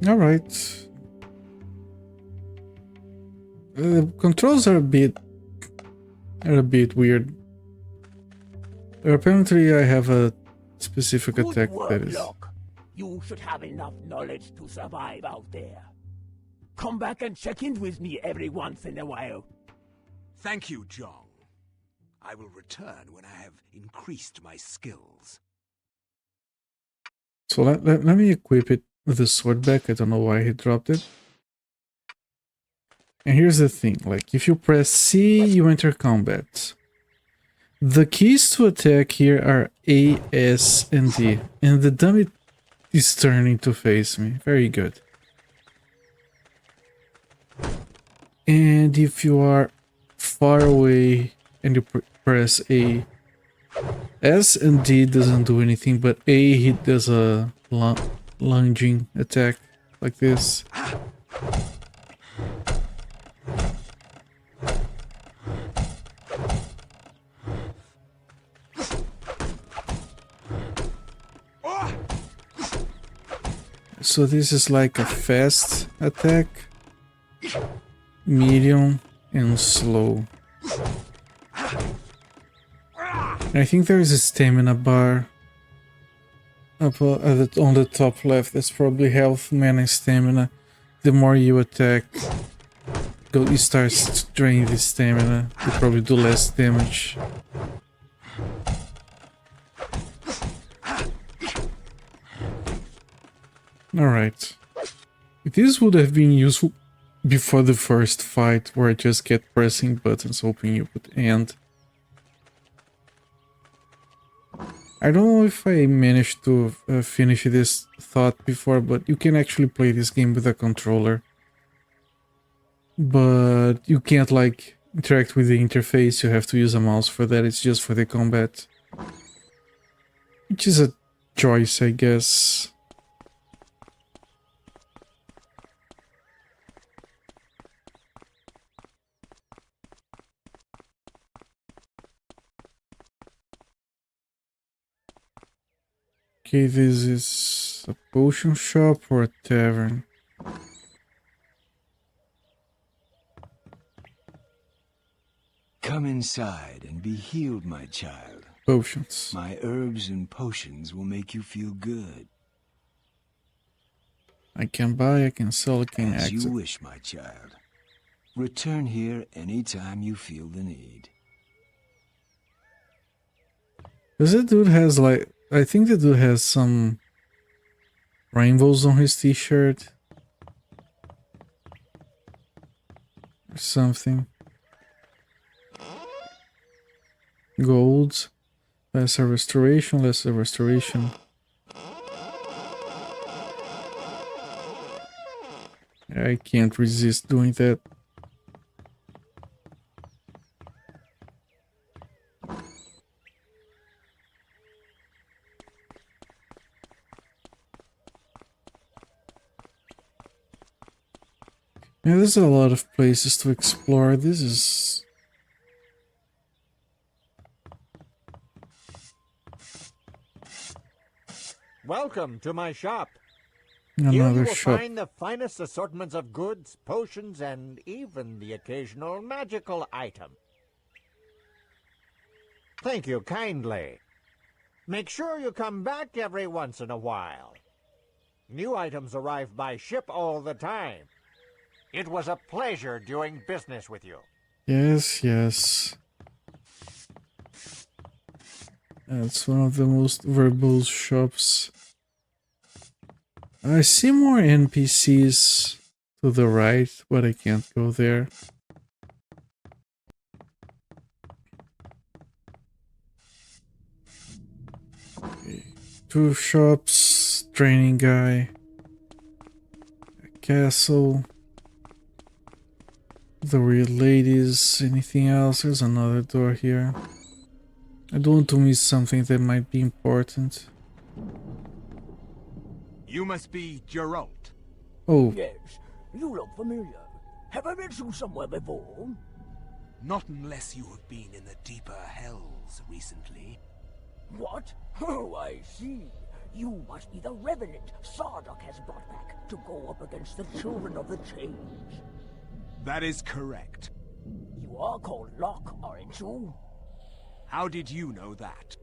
All right. The controls are a bit weird. Apparently, I have a specific Good attack work, that is. Locke. You should have enough knowledge to survive out there. Come back and check in with me every once in a while. Thank you, Jong. I will return when I have increased my skills. So let me equip it with the sword back. I don't know why he dropped it. And here's the thing, like if you press C, you enter combat. The keys to attack here are A, S, and D. And the dummy is turning to face me. Very good. And if you are far away and you press A, S and D doesn't do anything, but A, he does a lunging attack like this. So this is like a fast attack, medium, and slow. And I think there is a stamina bar up on the top left. That's probably health, mana, and stamina. The more you attack, you start to drain the stamina. You probably do less damage. Alright. This would have been useful before the first fight, where I just kept pressing buttons hoping you would end. I don't know if I managed to finish this thought before, but you can actually play this game with a controller. But you can't like interact with the interface, you have to use a mouse for that, it's just for the combat. Which is a choice, I guess. Okay, this is a potion shop or a tavern. Come inside and be healed, my child. Potions. My herbs and potions will make you feel good. I can buy, I can sell, I can As exit. you wish, my child. Return here anytime you feel the need. Does that dude has like I think the dude has some rainbows on his t-shirt. Or something. Gold. Lesser restoration, lesser restoration. I can't resist doing that. Yeah, there's a lot of places to explore. This is... Welcome to my shop. Here you another will shop. find the finest assortments of goods, potions, and even the occasional magical item. Thank you kindly. Make sure you come back every once in a while. New items arrive by ship all the time. It was a pleasure doing business with you. Yes, yes. That's one of the most verbose shops. I see more NPCs to the right, but I can't go there. Okay. 2 shops, training guy, a castle, the real ladies, anything else? There's another door here. I don't want to miss something that might be important. You must be Geralt. Oh, Yes, you look familiar. Have I met you somewhere before? Not unless you have been in the deeper hells recently. What? Oh, I see. You must be the Revenant Sardok has brought back to go up against the Children of the Change. That is correct. You are called Locke, aren't you? How did you know that?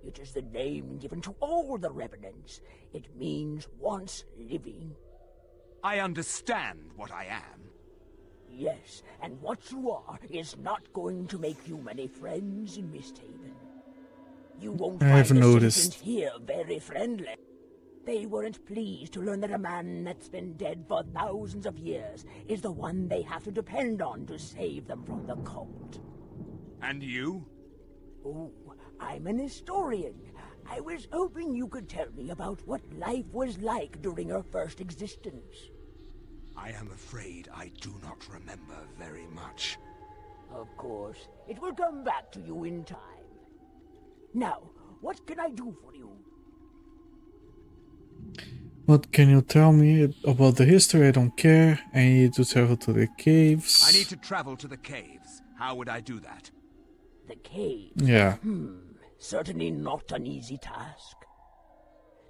It is the name given to all the Revenants. It means once living. I understand what I am. Yes, and what you are is not going to make you many friends in Misthaven. You won't I find have the noticed. citizens here very friendly. They weren't pleased to learn that a man that's been dead for thousands of years is the one they have to depend on to save them from the cult. And you? Oh, I'm an historian. I was hoping you could tell me about what life was like during her first existence. I am afraid I do not remember very much. Of course, it will come back to you in time. Now, what can I do for you? what can you tell me about the history? I don't care. I need to travel to the caves. I need to travel to the caves. How would I do that? The caves? Yeah. Certainly not an easy task.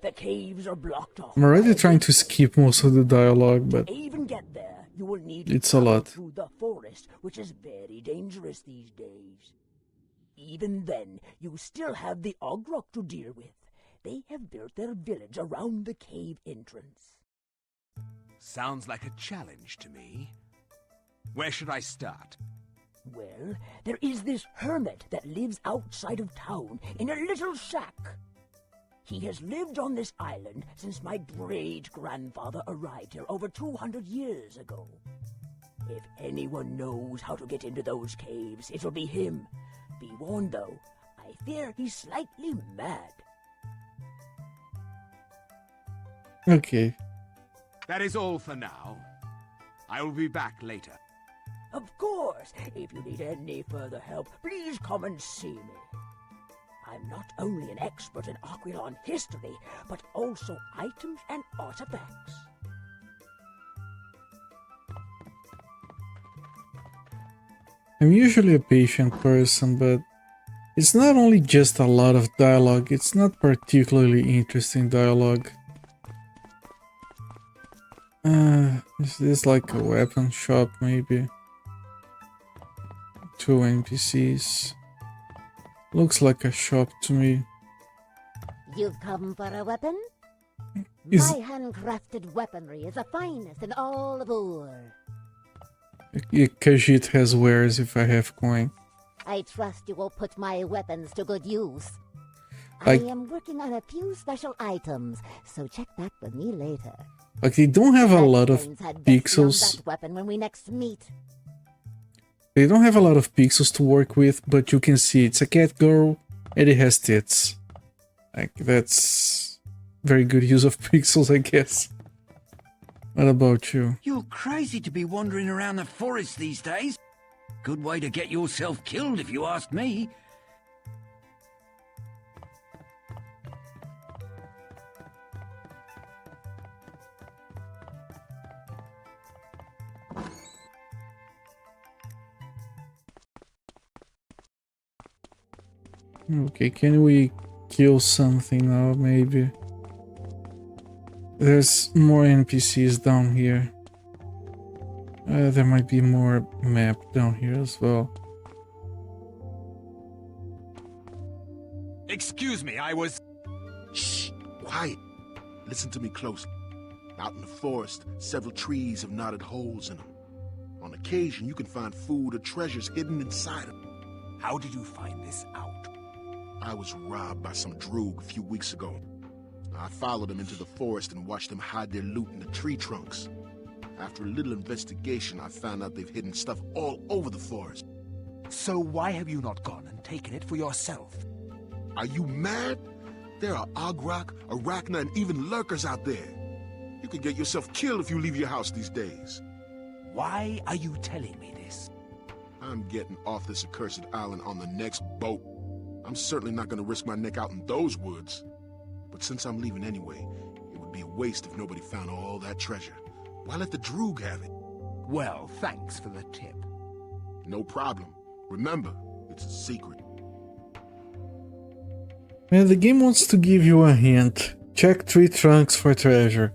The caves are blocked off. I'm already trying to skip most of the dialogue, but To even get there, you will need to it's a travel lot. through the forest, which is very dangerous these days. Even then, you still have the Ogrok to deal with. They have built their village around the cave entrance. Sounds like a challenge to me. Where should I start? Well, there is this hermit that lives outside of town in a little shack. He has lived on this island since my great-grandfather arrived here over 200 years ago. If anyone knows how to get into those caves, it'll be him. Be warned, though, I fear he's slightly mad. okay. That is all for now. I will be back later. Of course, if you need any further help, please come and see me. I'm not only an expert in Aquilon history, but also items and artifacts. I'm usually a patient person, but it's not only just a lot of dialogue, it's not particularly interesting dialogue. Is this like a weapon shop, maybe? 2 NPCs. Looks like a shop to me. You've come for a weapon? Is- My handcrafted weaponry is the finest in all of Ur. Khajiit has wares if I have coin. I trust you will put my weapons to good use. Like, I am working on a few special items, so check back with me later. like they don't have a lot of Let's head beyond pixels. that weapon when we next meet. They don't have a lot of pixels to work with, but you can see it's a cat girl and it has tits. Like, that's very good use of pixels, I guess. What about you? You're crazy to be wandering around the forest these days. Good way to get yourself killed, if you ask me. Okay, can we kill something now, maybe? There's more NPCs down here. There might be more map down here as well. Excuse me, I was... Shh! Quiet! Listen to me closely. Out in the forest, several trees have knotted holes in them. On occasion, you can find food or treasures hidden inside them. How did you find this out? I was robbed by some droog a few weeks ago. I followed them into the forest and watched them hide their loot in the tree trunks. After a little investigation, I found out they've hidden stuff all over the forest. So why have you not gone and taken it for yourself? Are you mad? There are Ograk, Arachna, and even lurkers out there. You could get yourself killed if you leave your house these days. Why are you telling me this? I'm getting off this accursed island on the next boat. I'm certainly not going to risk my neck out in those woods. But since I'm leaving anyway, it would be a waste if nobody found all that treasure. Why let the droog have it? Well, thanks for the tip. No problem. Remember, it's a secret. Man, the game wants to give you a hint. Check tree trunks for treasure.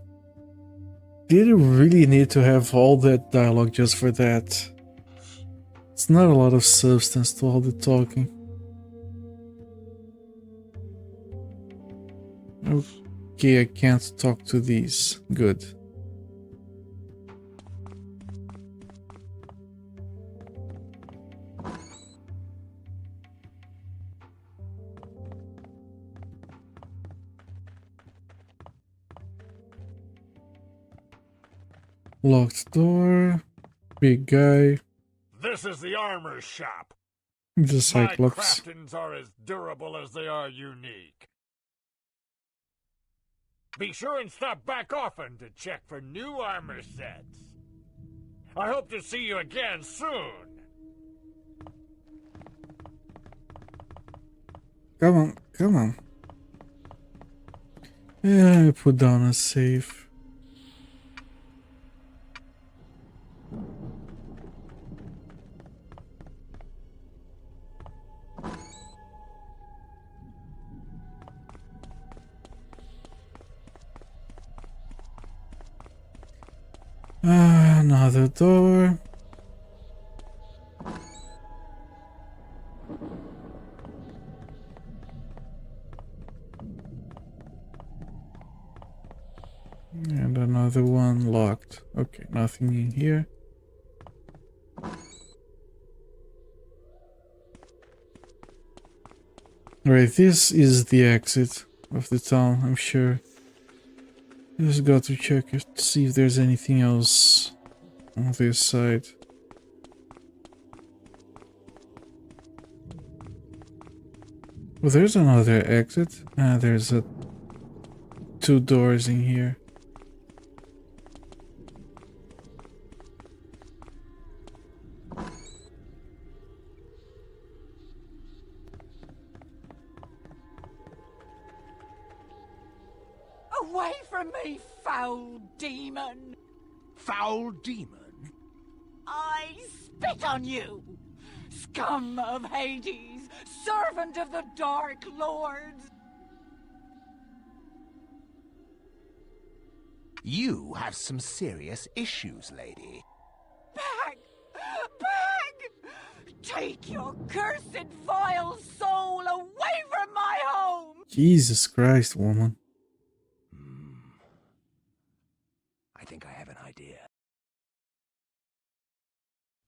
Did you really need to have all that dialogue just for that? It's not a lot of substance to all the talking. Okay, I can't talk to these. Good. Locked door. Big guy. This is the armor shop. The My Cyclops. craftings are as durable as they are unique. Be sure and stop back often to check for new armor sets. I hope to see you again soon. Come on, come on. Yeah, I put down a safe. Another door. And another one locked. Okay, nothing in here. Right, this is the exit of the town, I'm sure. Just got to check to see if there's anything else on this side. Well, there's another exit. There's two doors in here. Away from me, foul demon! Foul demon? I spit on you! Scum of Hades, servant of the Dark Lords! You have some serious issues, lady. Back! Back! Take your cursed vile soul away from my home! Jesus Christ, woman. I think I have an idea.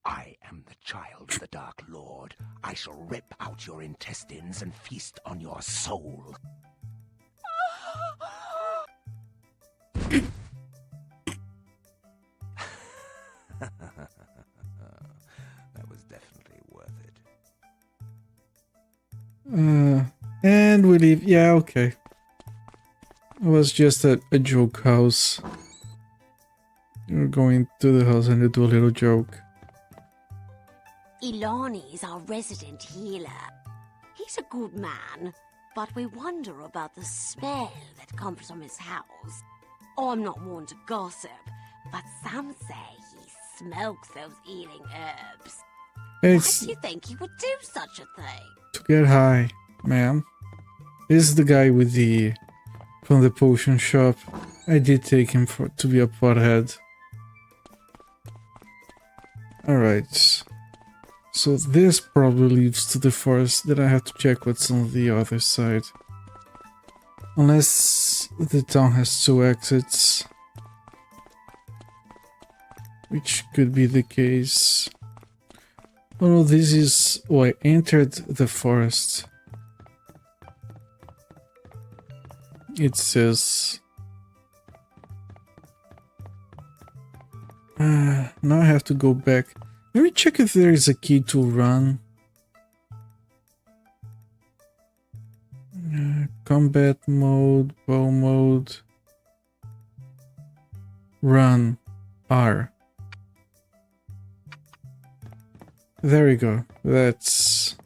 I am the child of the Dark Lord, I shall rip out your intestines and feast on your soul. That was definitely worth it. And we leave. Yeah, okay. It was just a joke house. You're going to the house and you do a little joke. Ilani is our resident healer. He's a good man, but we wonder about the smell that comes from his house. I'm not one to gossip, but some say he smokes those healing herbs. It's Why do you think he would do such a thing? to get high, man. This is the guy with the from the potion shop. I did take him to be a pothead. Alright. So this probably leads to the forest. Then I have to check what's on the other side. Unless the town has 2 exits. Which could be the case. Oh no, this is... Oh, I entered the forest. It says... now I have to go back. Let me check if there is a key to run. Combat mode, bow mode. Run. R. There we go. That's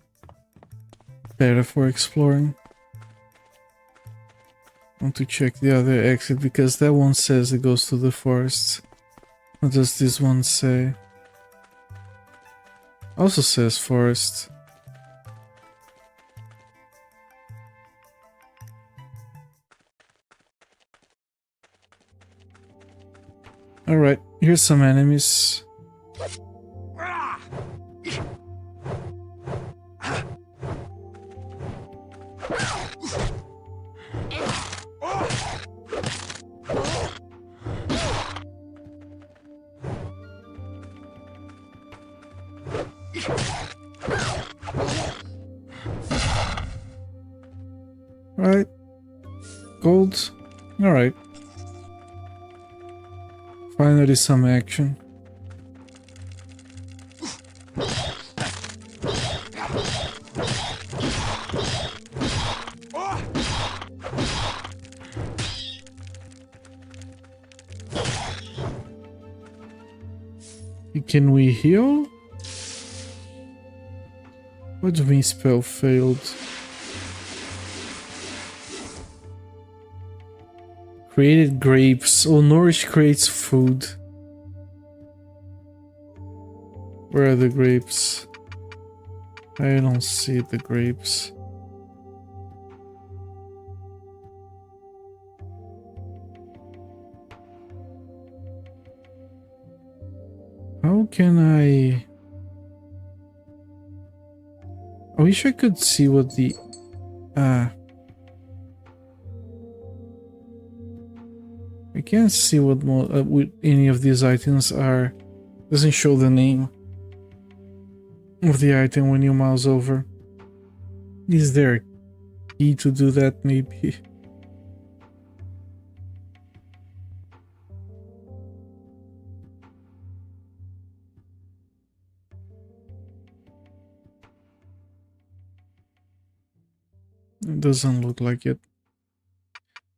better for exploring. I want to check the other exit because that one says it goes to the forest. What does this one say? Also says forest. Alright, here's some enemies. Right. Gold. Alright. Finally some action. Can we heal? What do you mean spell failed? Created grapes. Oh, nourish creates food. Where are the grapes? I don't see the grapes. How can I... I wish I could see what the... I can't see what any of these items are. Doesn't show the name of the item when you mouse over. Is there a key to do that? Maybe. It doesn't look like it.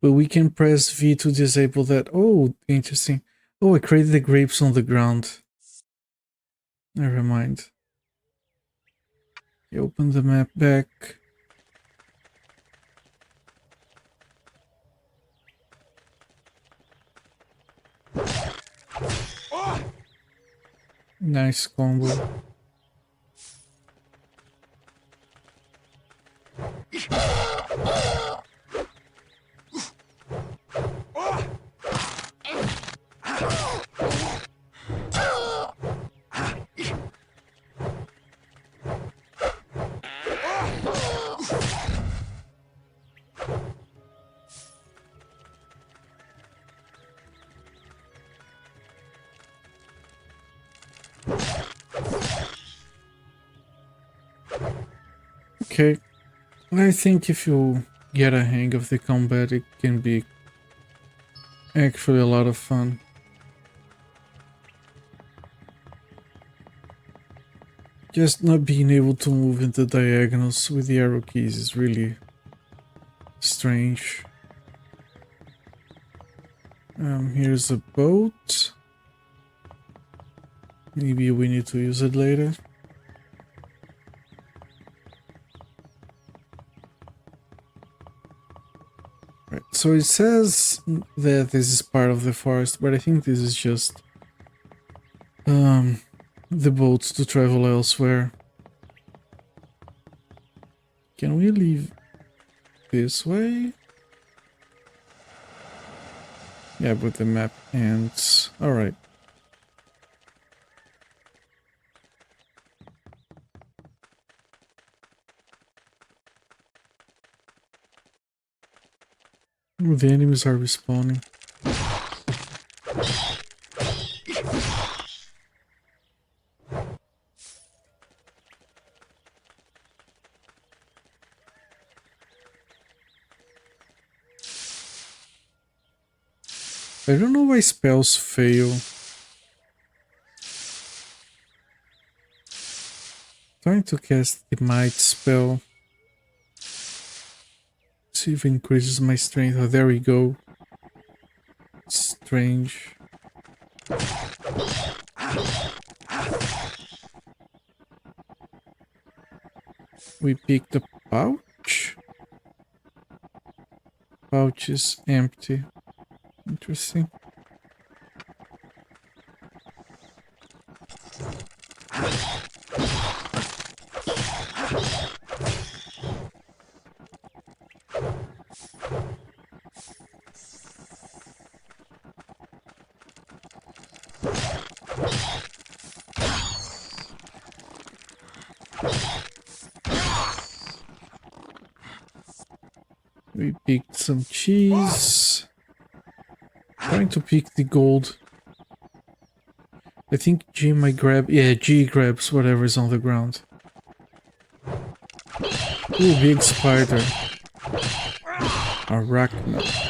But we can press V to disable that. Oh, interesting. Oh, I created the grapes on the ground. Never mind. You open the map back. Nice combo. Okay. I think if you get a hang of the combat, it can be actually a lot of fun. Just not being able to move into diagonals with the arrow keys is really strange. Here's a boat. Maybe we need to use it later. Right, so it says that this is part of the forest, but I think this is just the boats to travel elsewhere. Can we leave this way? Yeah, with the map ends. Alright. Ooh, the enemies are respawning. I don't know why spells fail. Trying to cast the might spell. See if it increases my strength. Oh, there we go. Strange. We picked a pouch. Pouch is empty. Interesting. We picked some cheese. Trying to pick the gold. I think G might grab... Yeah, G grabs whatever is on the ground. Ooh, big spider. Arachna.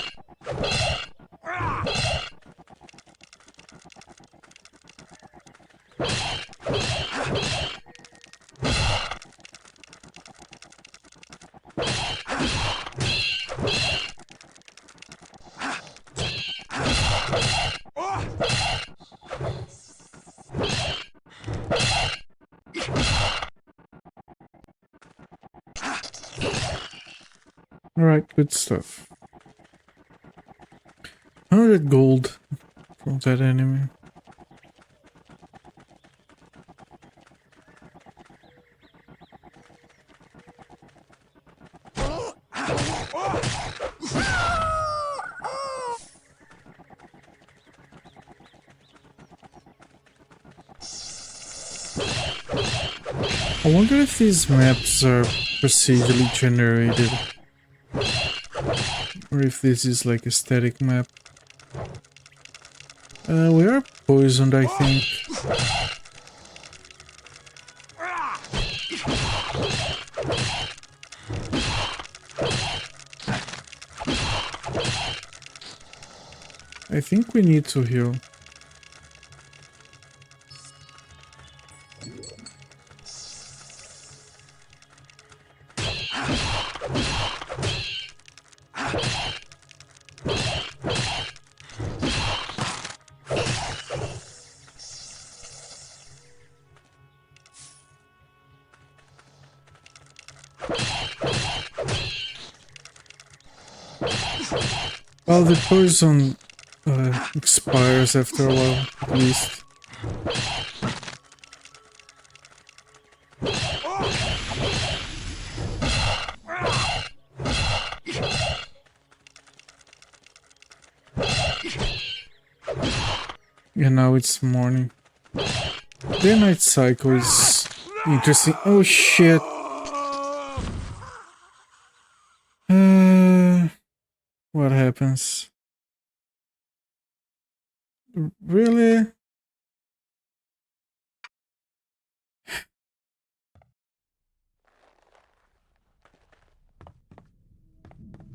Alright, good stuff. 100 gold from that enemy. I wonder if these maps are procedurally generated. Or if this is like a static map. We are poisoned, I think. I think we need to heal. Well, the poison expires after a while, at least. And now it's morning. The night cycle is interesting. Oh shit! What happens? Really?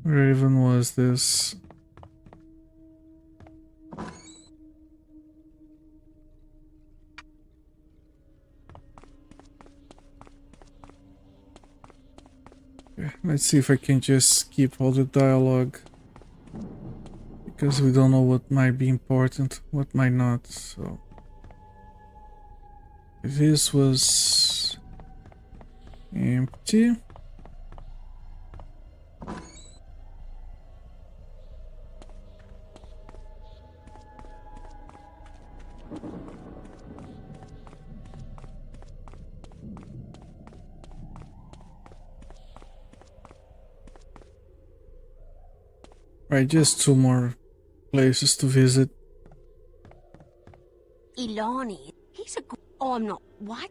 Where even was this? Okay, let's see if I can just skip all the dialogue. Because we don't know what might be important, what might not, so... This was... empty. Right, just 2 more places to visit. Ilani, he's a good... Oh, I'm not... What?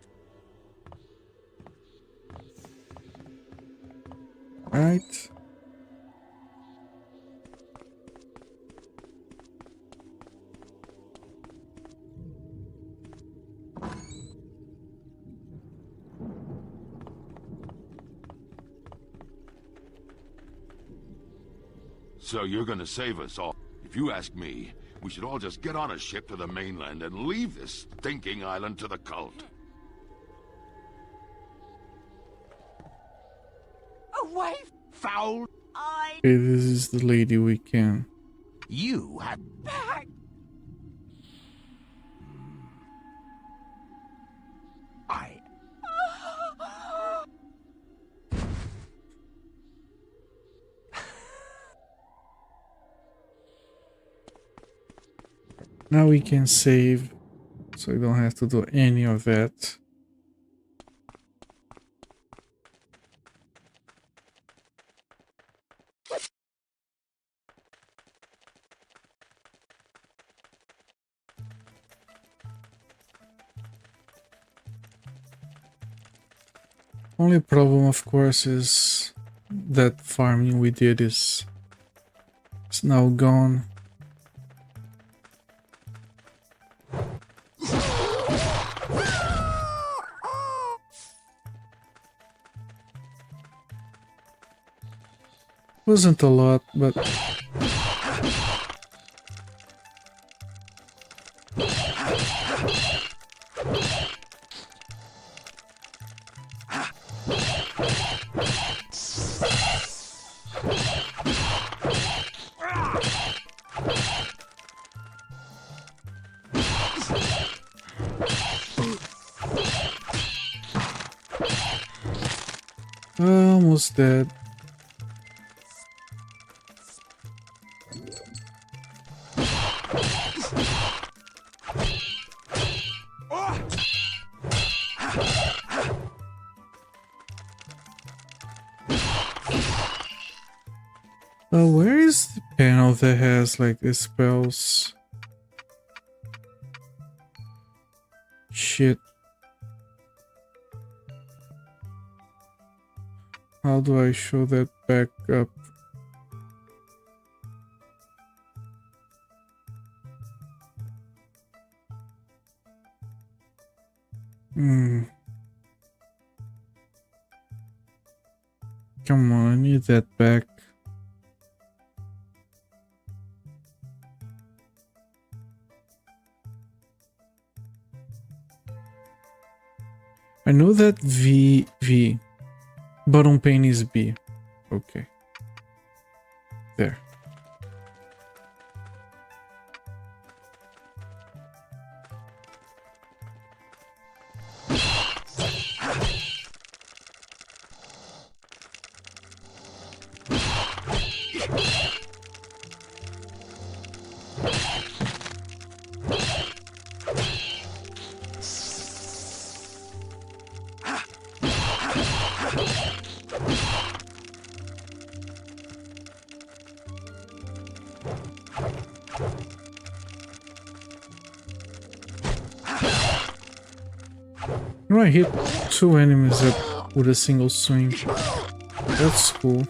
Right. So you're gonna save us all. If you ask me, we should all just get on a ship to the mainland and leave this stinking island to the cult. Away, foul! Okay, this is the lady we can. You have Back! I... Now we can save, so we don't have to do any of that. Only problem, of course, is that farming we did is now gone. Wasn't a lot, but almost dead. Where is the panel that has like the spells? Shit. How do I show that back up? Come on, I need that back. I know that V, bottom pane is B. Okay. There. I hit 2 enemies with a single swing. That's cool.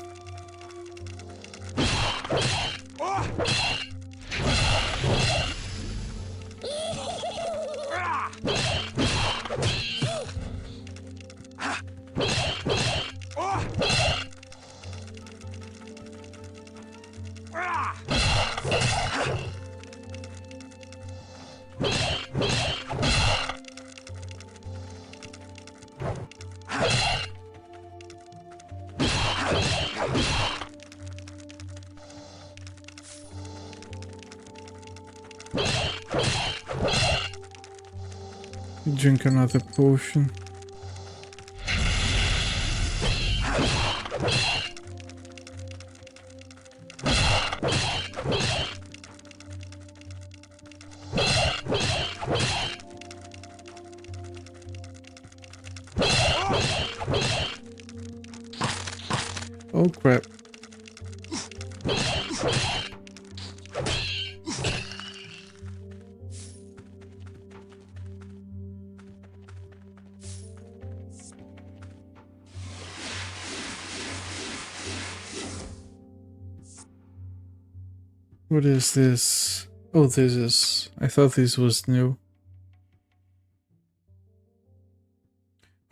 Drink another potion. Oh crap. What is this? Oh, this is... I thought this was new.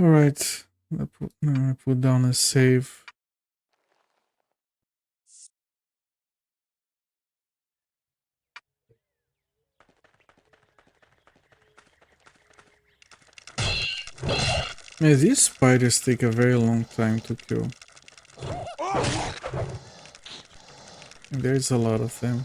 Alright, I put down a save. Yeah, these spiders take a very long time to kill. And there's a lot of them.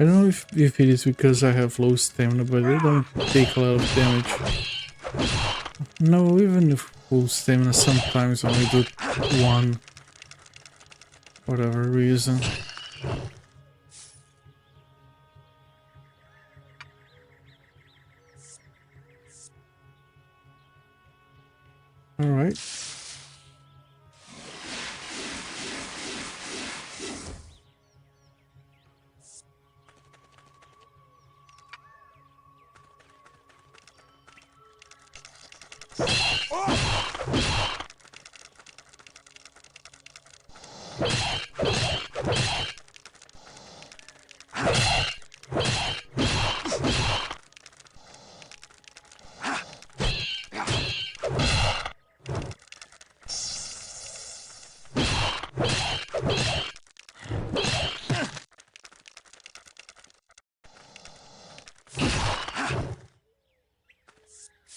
I don't know if it is because I have low stamina, but they don't take a lot of damage. No, even with full stamina, sometimes only do one. Whatever reason. Alright.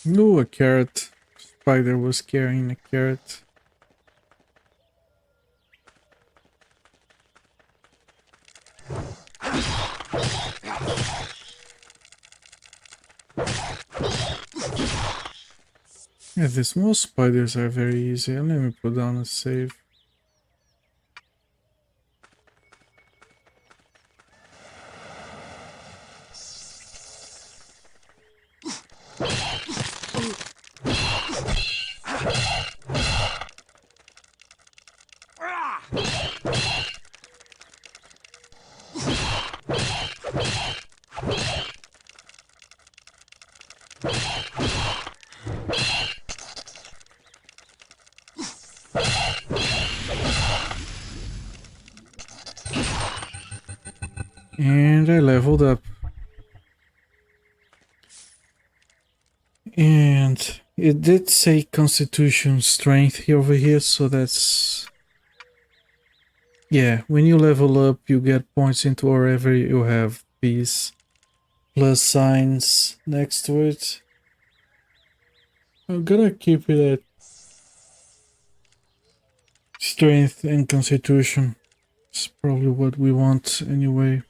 No, a carrot. Spider was carrying a carrot. Yeah, the small spiders are very easy. Let me put down a save. And I leveled up. And it did say Constitution Strength over here, so that's... Yeah, when you level up, you get points into wherever you have these plus signs next to it. I'm gonna keep it at Strength and Constitution. It's probably what we want anyway.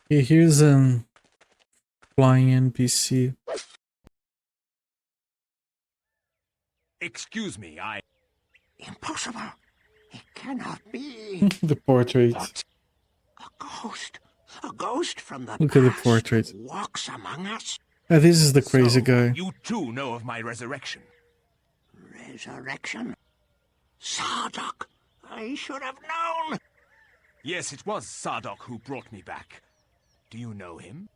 Okay, here's an flying NPC. Excuse me, I... Impossible. It cannot be. The portrait. What? A ghost? A ghost from the Look at the past portrait. walks among us? This is the crazy guy. You too know of my resurrection. Resurrection? Sardok! I should have known! Yes, it was Sardok who brought me back. Do you know him?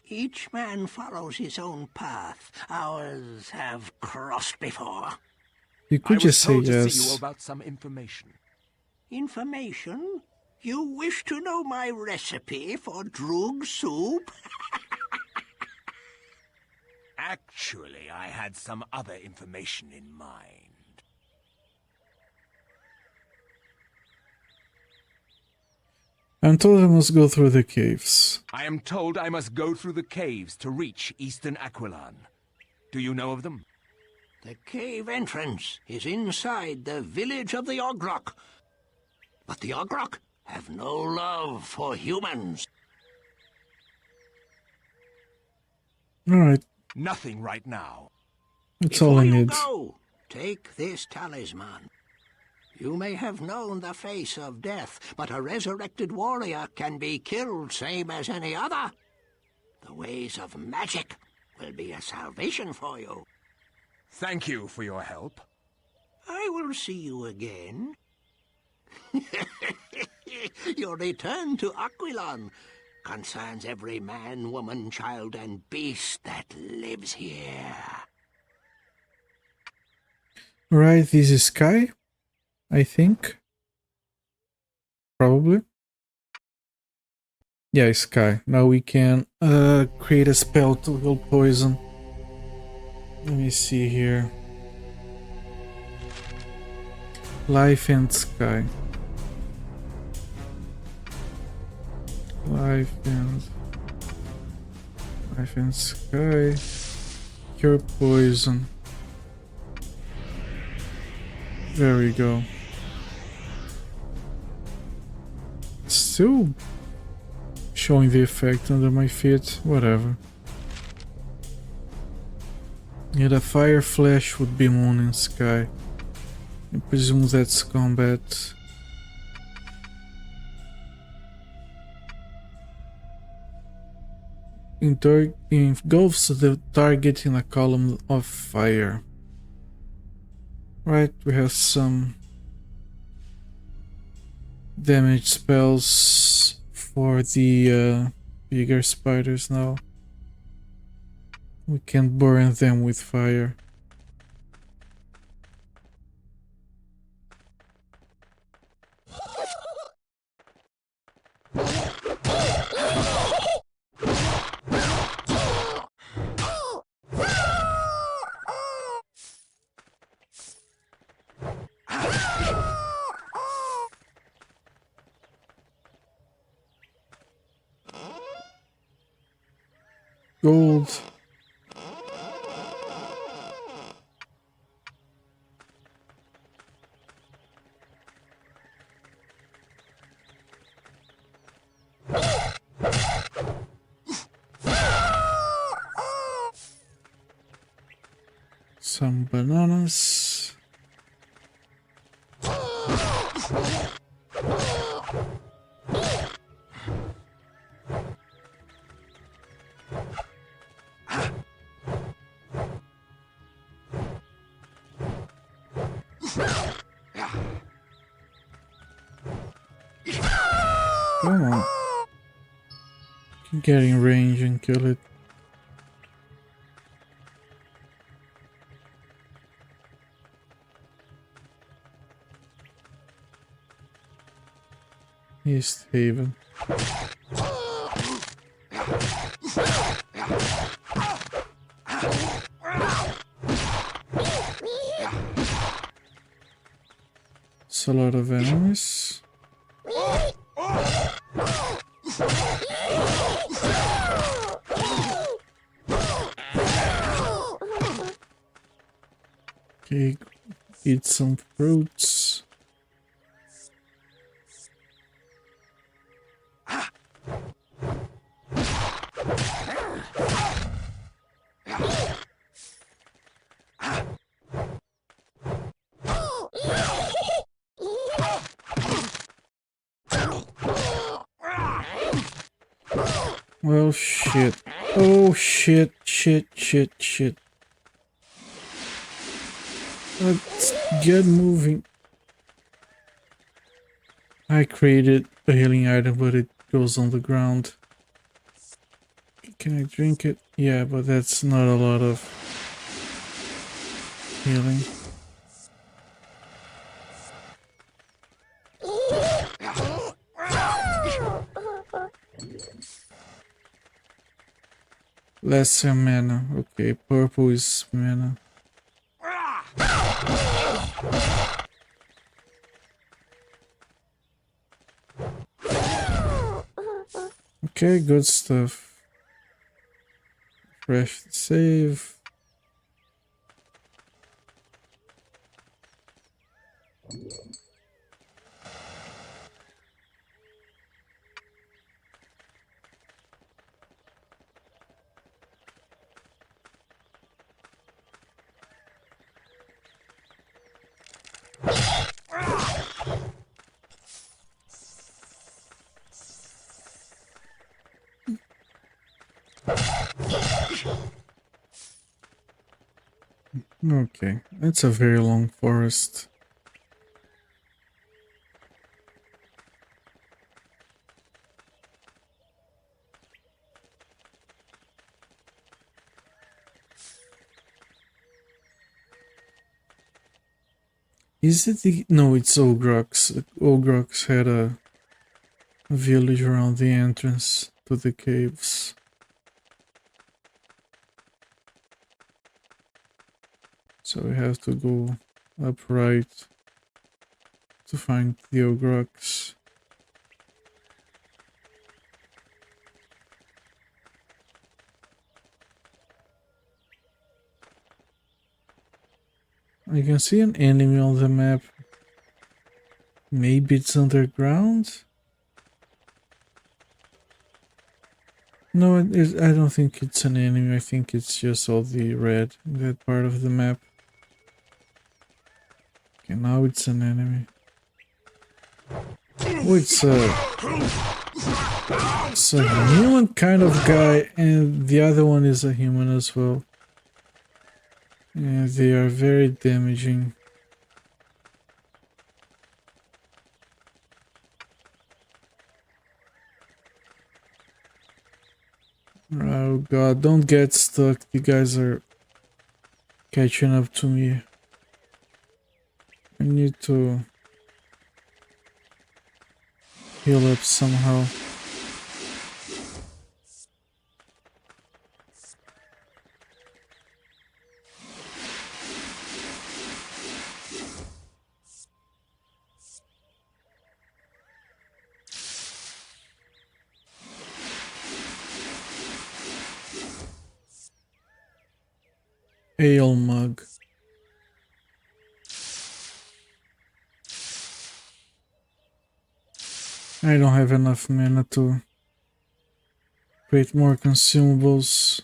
Each man follows his own path. Ours have crossed before. You could just say I was told to see yes. you about some information. Information? You wish to know my recipe for droog soup? Actually, I had some other information in mind. I'm told I must go through the caves. I am told I must go through the caves to reach Eastern Aquilan. Do you know of them? The cave entrance is inside the village of the Ogrok. But the Ogrok have no love for humans. Alright, Nothing right now. that's all I Before you need. go, take this talisman. You may have known the face of death, but a resurrected warrior can be killed same as any other. The ways of magic will be a salvation for you. Thank you for your help. I will see you again. Your return to Aquilan concerns every man, woman, child, and beast that lives here. Right, this is Sky, I think. Probably. Yeah, it's Sky. Now we can create a spell to heal poison. Let me see here. Life and Sky. Life and Sky. Cure poison. There we go. Still showing the effect under my feet. Whatever. Yeah, the fire flash would be Moon and Sky. I presume that's combat. Engulfs the target in a column of fire. Right, we have some damage spells for the bigger spiders now. We can burn them with fire. Gold. Some bananas. Come on. Get in range and kill it. East Haven. It's a lot of enemies. Okay, eat some fruits. Well, shit. Oh shit, shit, shit, shit. Let's get moving. I created a healing item, but it goes on the ground. Can I drink it? Yeah, but that's not a lot of healing. Lesser mana. Okay, purple is mana. Okay, good stuff. Fresh save. Okay, it's a very long forest. Is it the... No, it's Ogrox. Ogrox had a village around the entrance to the caves. So we have to go upright to find the Ogrox. I can see an enemy on the map. Maybe it's underground? No, I don't think it's an enemy. I think it's just all the red in that part of the map. Okay, now it's an enemy. Oh, it's a human kind of guy, and the other one is a human as well. Yeah, they are very damaging. Oh god, don't get stuck. You guys are catching up to me. I need to heal up somehow. Ale mug. I don't have enough mana to create more consumables.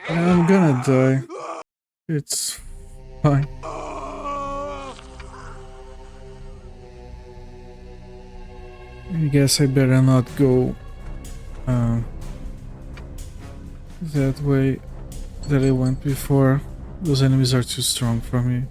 I'm gonna die. It's fine. I guess I better not go that way that I went before. Those enemies are too strong for me.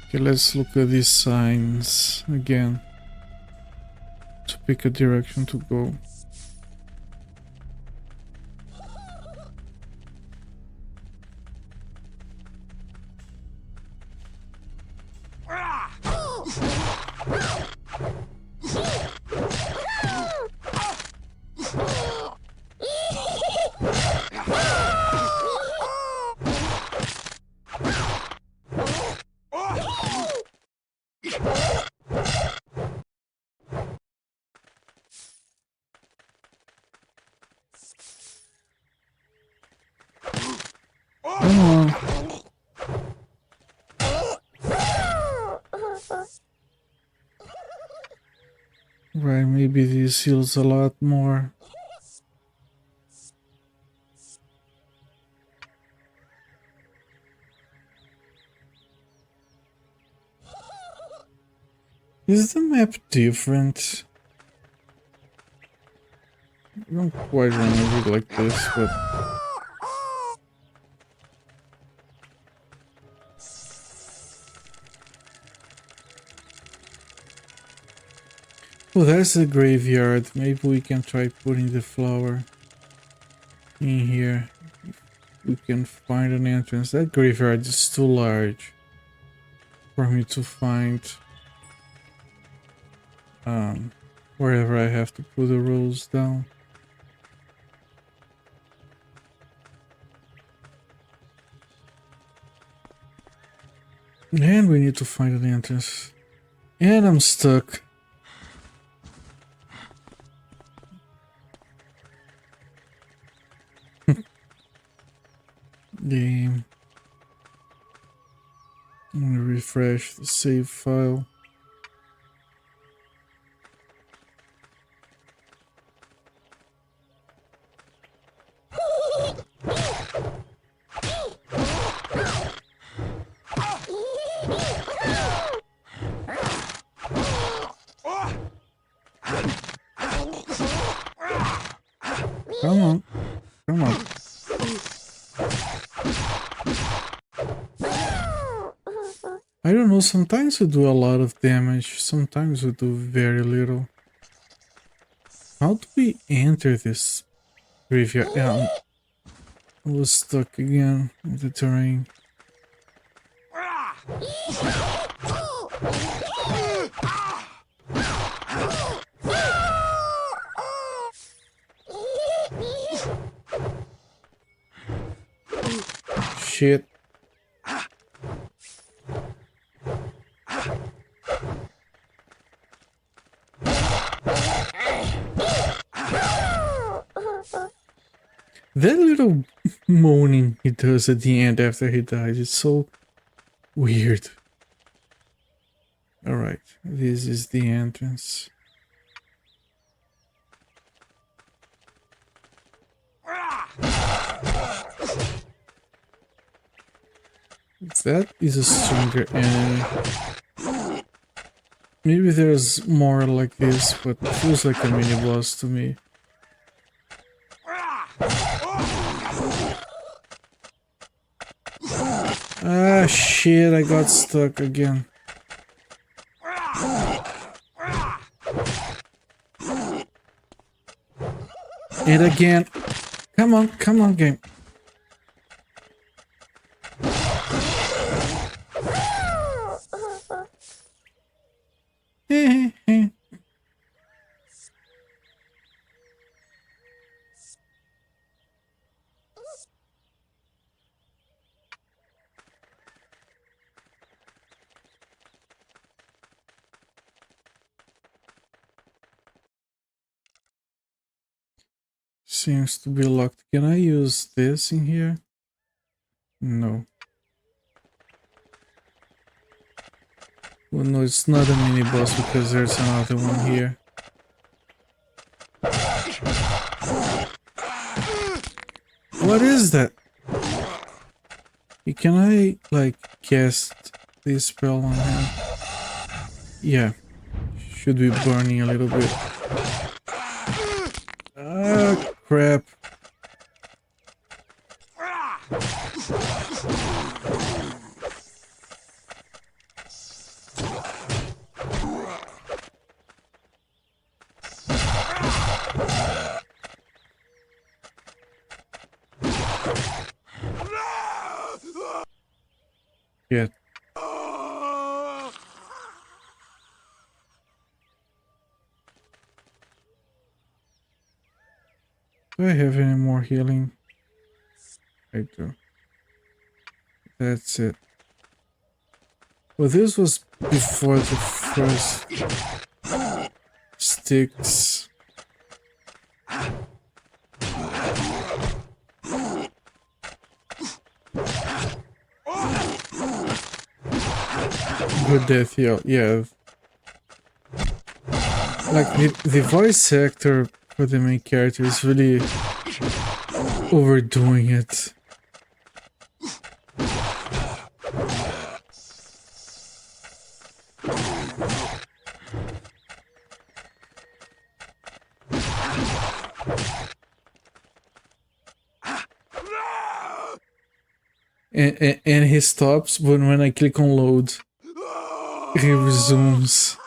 Okay, let's look at these signs again to pick a direction to go. Come on. Right, maybe this heals a lot more. Is the map different? I don't quite remember it like this, but... Oh, there's the graveyard. Maybe we can try putting the flower in here. We can find an entrance. That graveyard is too large for me to find wherever I have to put the rose down. And we need to find an entrance. And I'm stuck. Game. I'm gonna refresh the save file. Come on. Come on. I don't know, sometimes we do a lot of damage, sometimes we do very little. How do we enter this graveyard? Yeah, I was stuck again in the terrain. Shit. That little moaning he does at the end after he dies, it's so weird. Alright, this is the entrance. That is a stronger enemy. Maybe there's more like this, but it feels like a mini boss to me. Ah shit, I got stuck again. And again. Come on, game. Seems to be locked. Can I use this in here? No. Well, no, it's not a mini boss because there's another one here. What is that? Can I, like, cast this spell on him? Yeah. Should be burning a little bit. Ah, crap. Yeah. Do I have any more healing? I do. That's it. Well, this was before the first sticks. good death, yeah. Like the voice actor for the main character is really overdoing it. And he stops, but when I click on load, he resumes.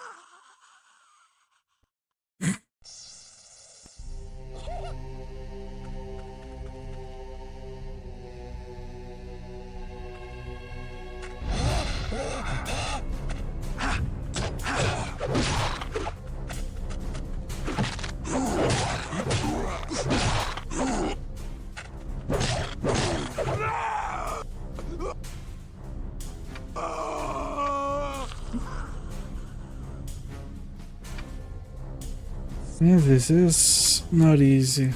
Yeah, this is not easy.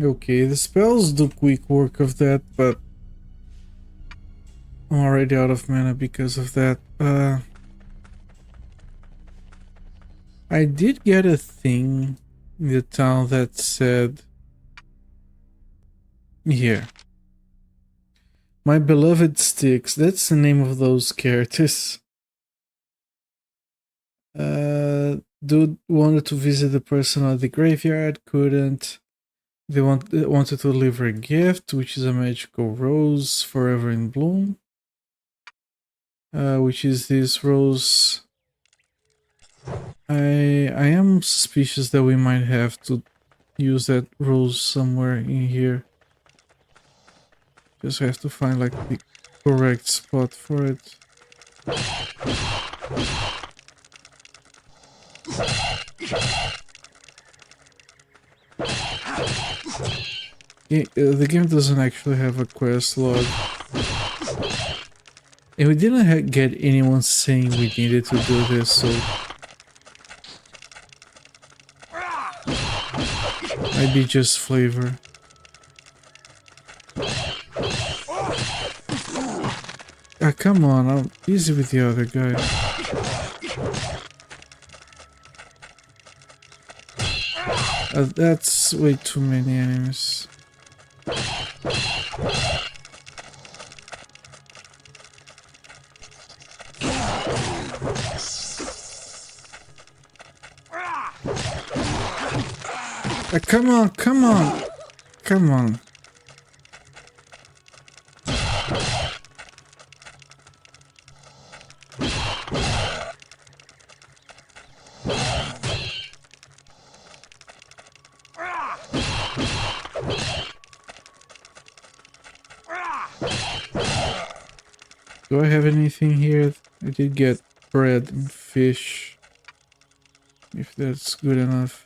Okay, the spells do quick work of that, but I'm already out of mana because of that. I did get a thing in the town that said here. My beloved sticks, that's the name of those characters. Dude wanted to visit the person at the graveyard, couldn't. They wanted to deliver a gift, which is a magical rose, forever in bloom. Which is this rose. I am suspicious that we might have to use that rose somewhere in here. Just have to find like the correct spot for it. The game doesn't actually have a quest log. And we didn't get anyone saying we needed to do this, so... Might be just flavor. Ah, come on, I'm easy with the other guy. That's way too many enemies. Come on, come on, come on. Do I have anything here? I did get bread and fish. If that's good enough.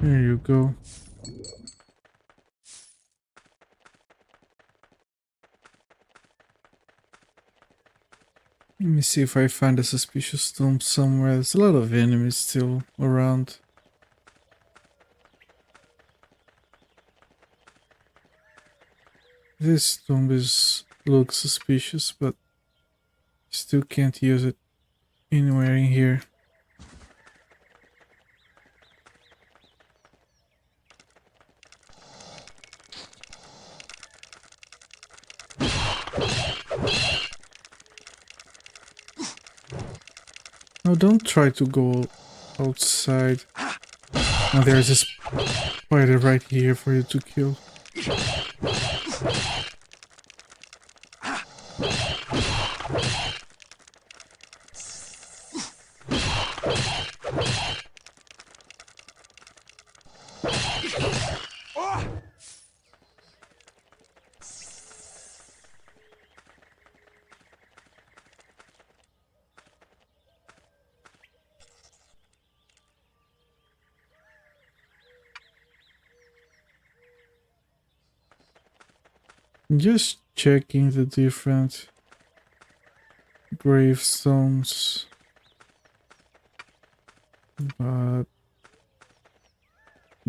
There you go. Let me see if I find a suspicious tomb somewhere. There's a lot of enemies still around. This tomb looks suspicious, but still can't use it anywhere in here. No, don't try to go outside. Now there's a spider right here for you to kill. Just checking the different gravestones, but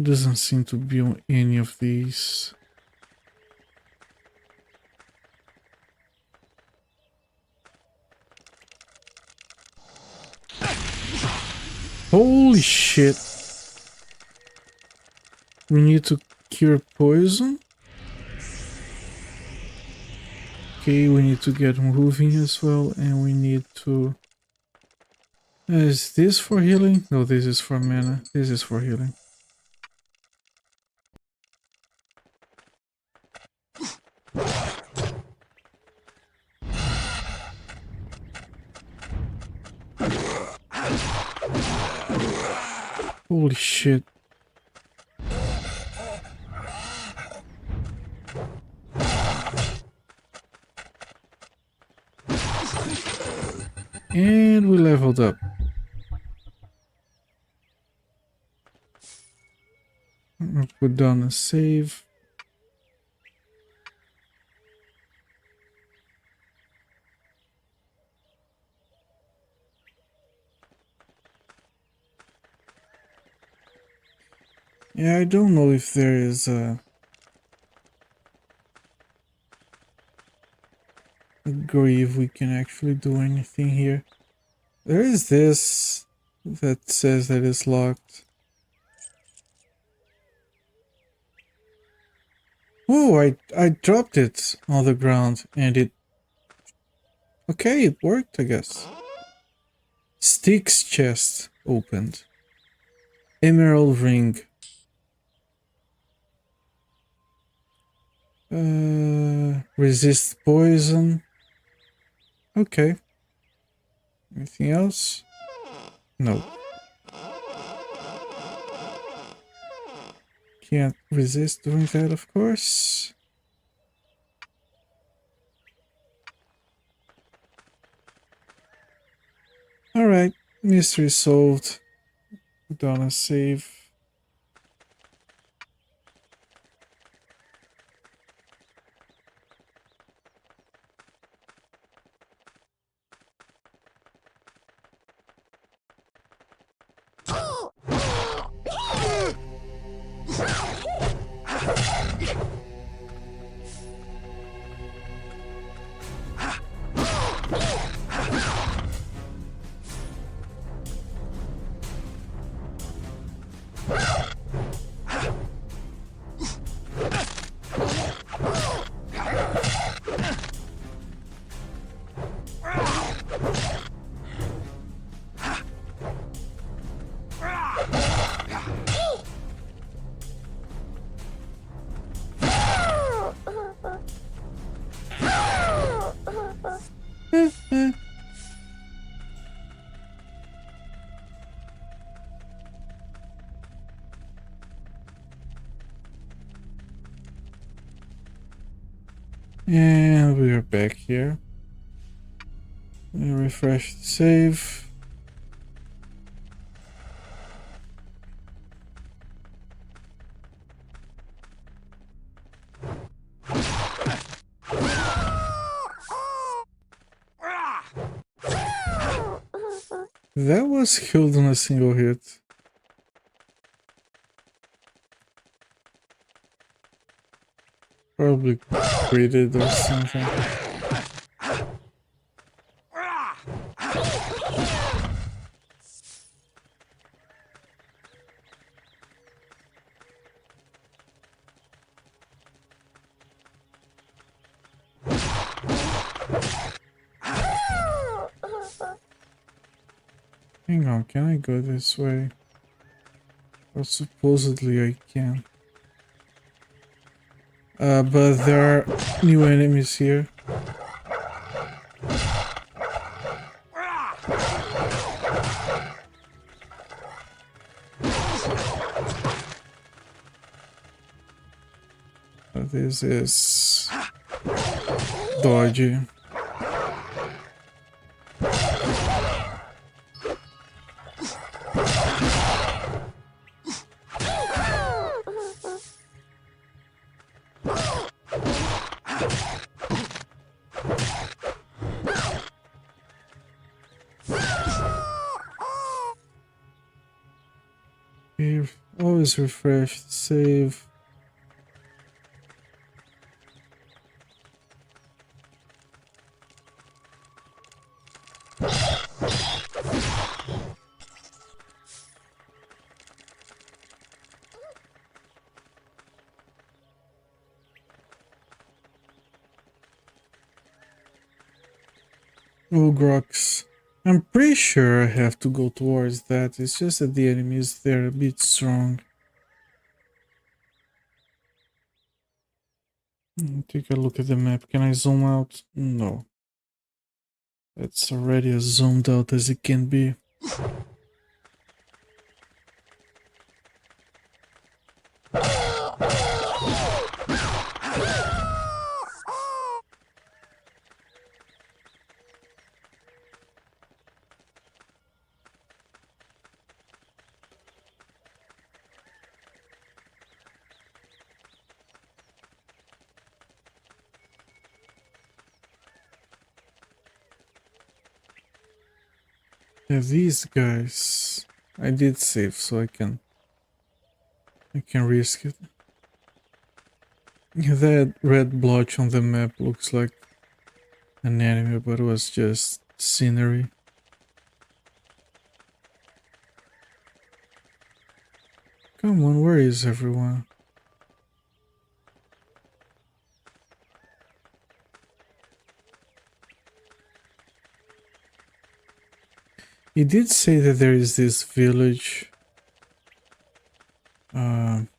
doesn't seem to be on any of these. Holy shit. We need to cure poison. Okay, we need to get moving as well, and we need to... Is this for healing? No, this is for mana. This is for healing. Holy shit. And we leveled up. I'll put down a save. Yeah, I don't know if there is a grave we can actually do anything here. There is this that says that it's locked. Oh, I dropped it on the ground and it... Okay, it worked, I guess. Styx chest opened. Emerald ring. Resist poison. Okay. Anything else? No. Can't resist doing that, of course. Alright, mystery solved. Done a save. And we are back here. Refresh the save. That was killed on a single hit. Probably critted or something. Hang on, can I go this way? Well, supposedly I can. But there are new enemies here. This is dodgy. Okay, always refresh, save. Ogrox. I'm pretty sure I have to go towards that. It's just that the enemies they're a bit strong. Take a look at the map. Can I zoom out? No. It's already as zoomed out as it can be. Yeah, these guys. I did save, so I can risk it. That red blotch on the map looks like an enemy, but it was just scenery. Come on, where is everyone? He did say that there is this village that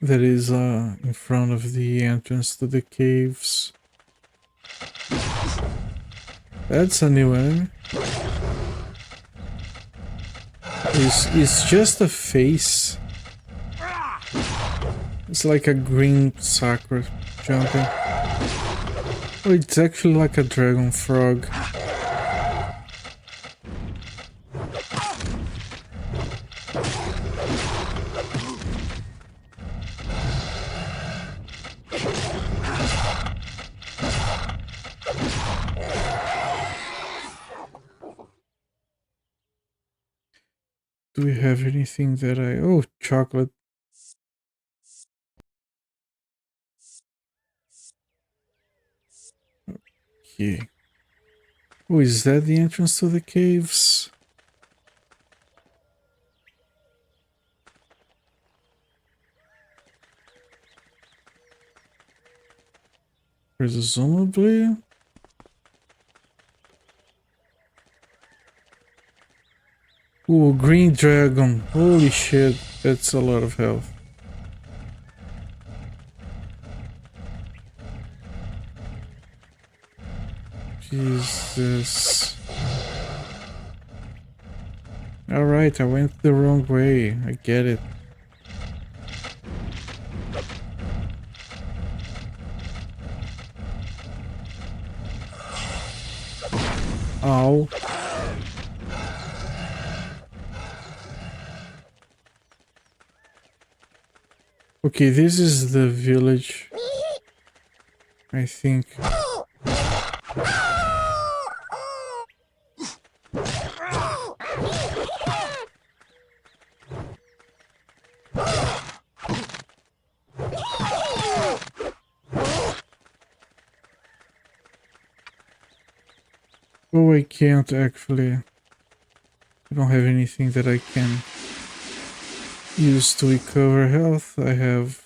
is in front of the entrance to the caves. That's a new enemy. It's just a face. It's like a green sakura jumping. Oh, it's actually like a dragon frog. Do we have anything that oh, chocolate. Okay. Oh, is that the entrance to the caves? Presumably. Ooh, green dragon. Holy shit, that's a lot of health. Jesus. Alright, I went the wrong way. I get it. Ow. Okay, this is the village. I think. Oh, I can't actually. I don't have anything that I can use to recover health. I have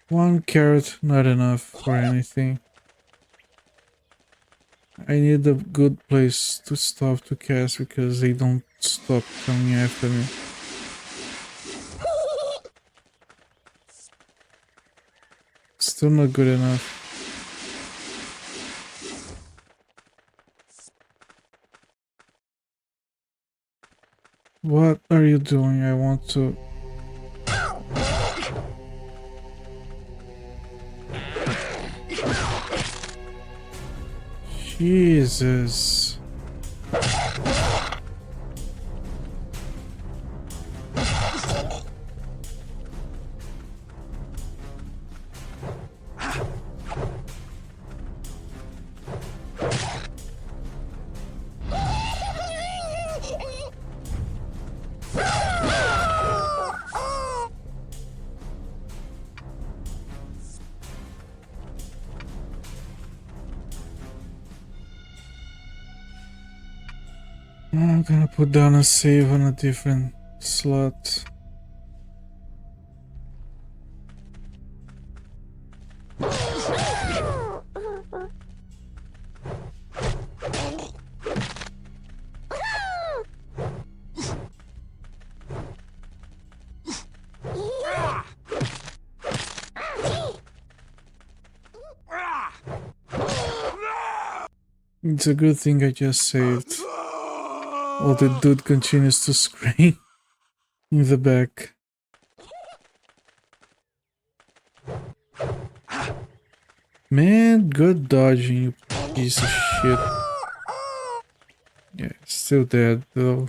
one carrot, not enough for anything. I need a good place to stop to cast because they don't stop coming after me. Still not good enough. What are you doing? I want to... Jesus. I'm gonna put down a save on a different slot. It's a good thing I just saved. While the dude continues to scream in the back. Man, good dodging, you piece of shit. Yeah, still dead though.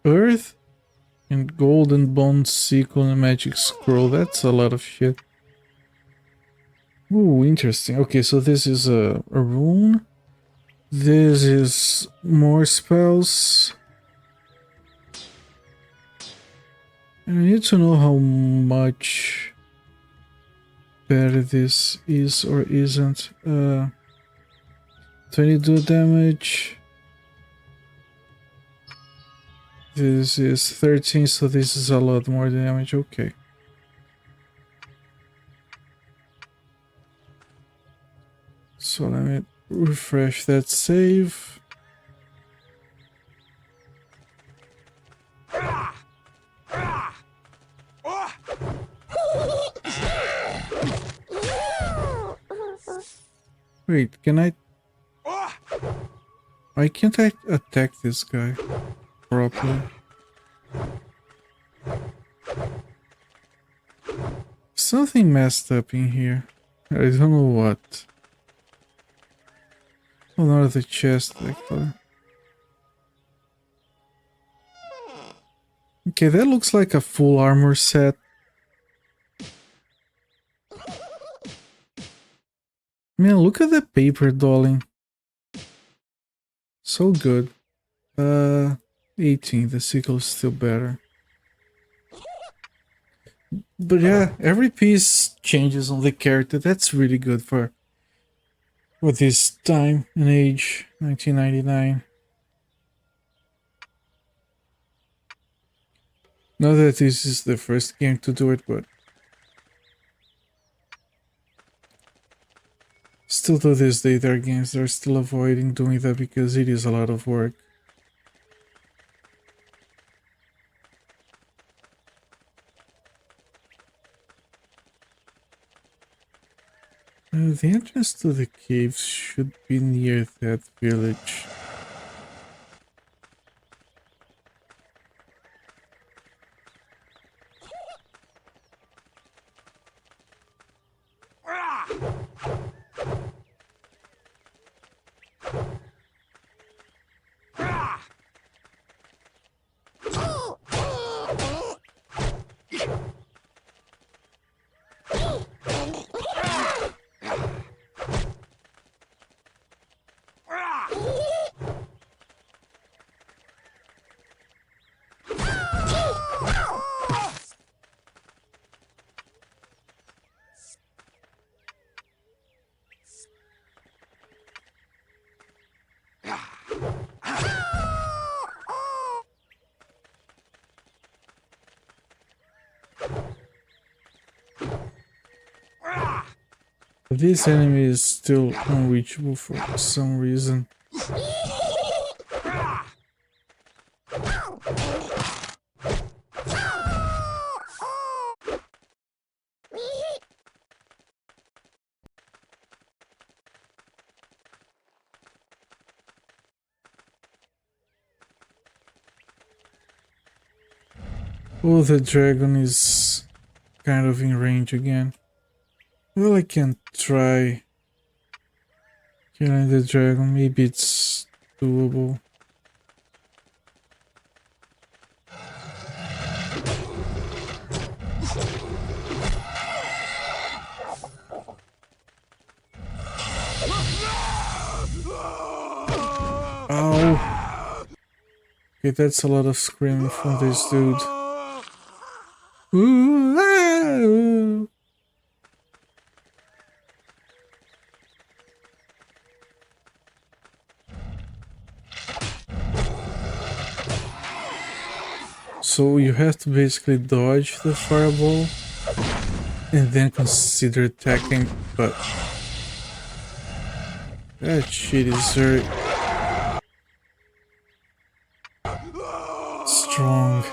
Earth and golden bone sequel and magic scroll. That's a lot of shit. Ooh, interesting. Okay, so this is a rune. This is more spells. I need to know how much better this is or isn't. 22 damage. This is 13, so this is a lot more damage. Okay. So let me refresh that save. Wait, can I... Why can't I attack this guy properly? Something messed up in here. I don't know what. Oh, not the chest, actually. Okay, that looks like a full armor set. Man, look at the paper dolling. So good. 18, the sequel is still better. But yeah, every piece changes on the character. That's really good for this time and age, 1999. Not that this is the first game to do it, but still to this day there are games that are still avoiding doing that because it is a lot of work. The entrance to the caves should be near that village. This enemy is still unreachable for some reason. Oh, the dragon is kind of in range again. Well, I can try killing the dragon. Maybe it's doable. Ow. Okay, that's a lot of screaming from this dude. Ooh, ah, ooh. So you have to basically dodge the fireball and then consider attacking, but that shit is very strong.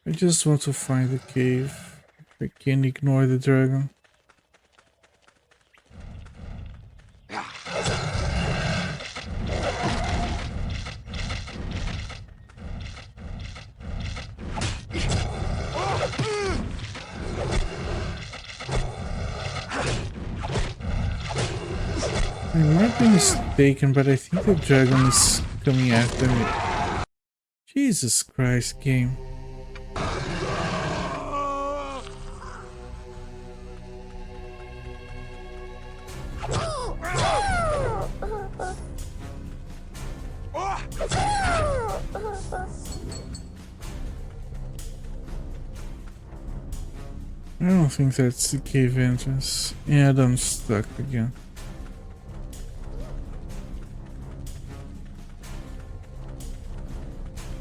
I just want to find the cave. I can't ignore the dragon. I might be mistaken, but I think the dragon is coming after me. Jesus Christ, game. I don't think that's the cave entrance. And I'm stuck again.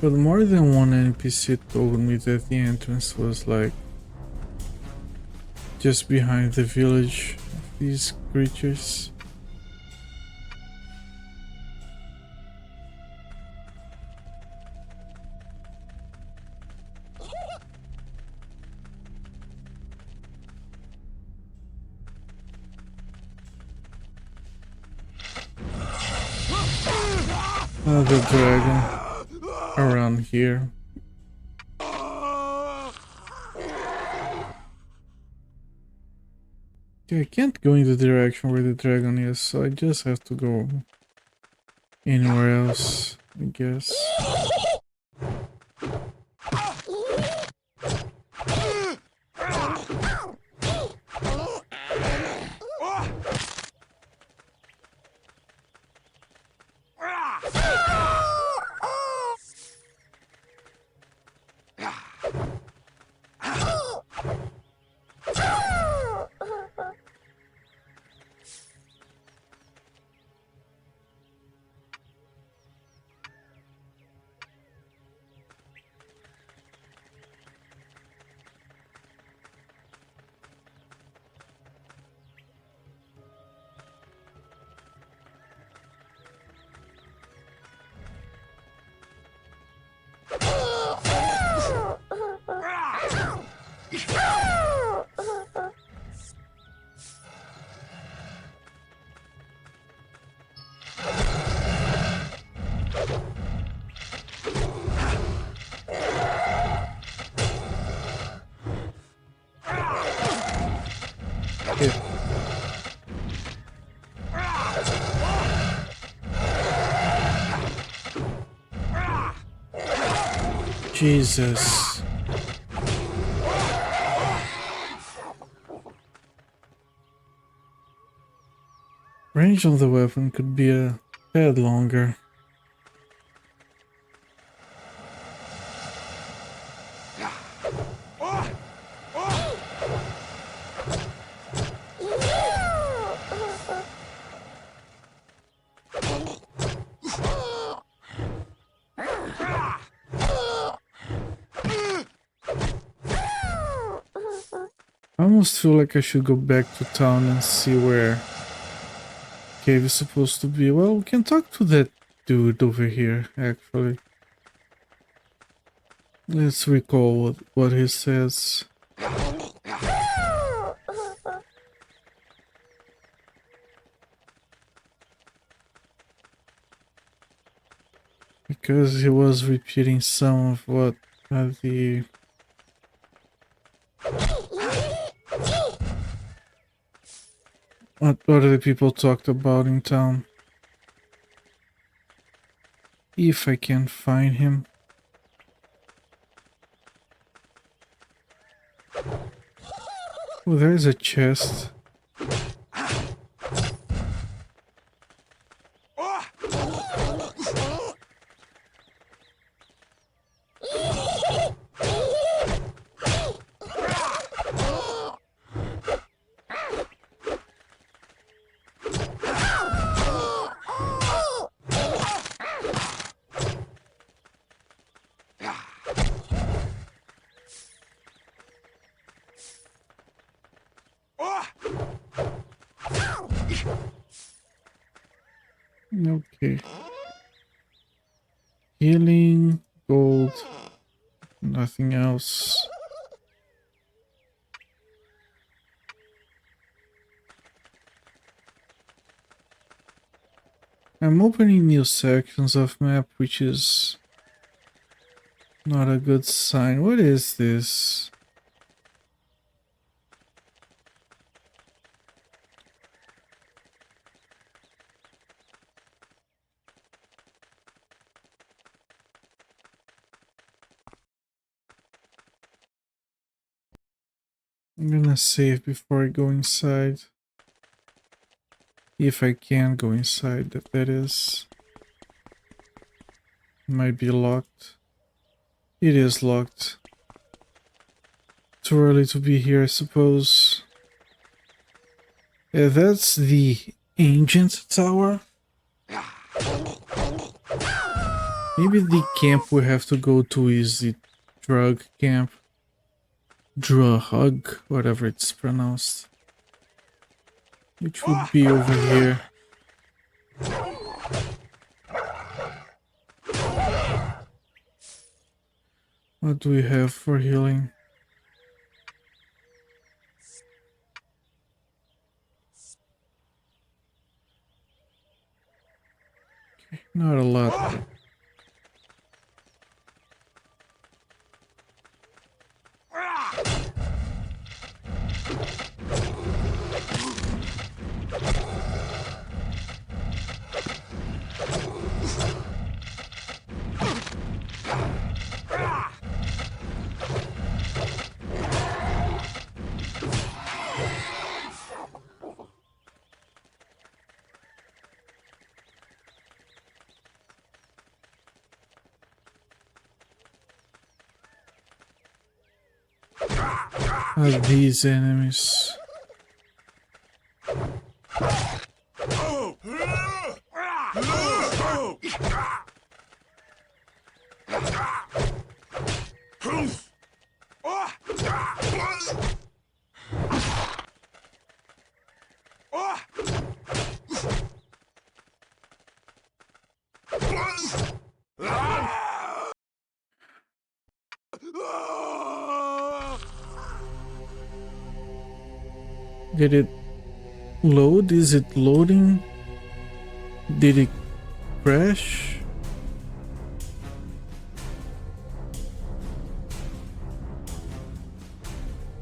But more than one NPC told me that the entrance was like just behind the village of these creatures. Another dragon around here. Okay, I can't go in the direction where the dragon is, so I just have to go anywhere else, I guess. Jesus. Range of the weapon could be a tad longer. I almost feel like I should go back to town and see where cave is supposed to be. Well, we can talk to that dude over here, actually. Let's recall what he says. Because he was repeating some of what the... What other people talked about in town? If I can find him. Oh, there's a chest. Okay. Healing, gold, nothing else. I'm opening new sections of map, which is not a good sign. What is this? I'm gonna save before I go inside. If I can go inside, that is. Might be locked. It is locked. Too early to be here, I suppose. Yeah, that's the ancient tower. Maybe the camp we have to go to is the drug camp. Drug, whatever it's pronounced. Which would be over here. What do we have for healing? Okay, not a lot. These enemies. Did it load? Is it loading? Did it crash?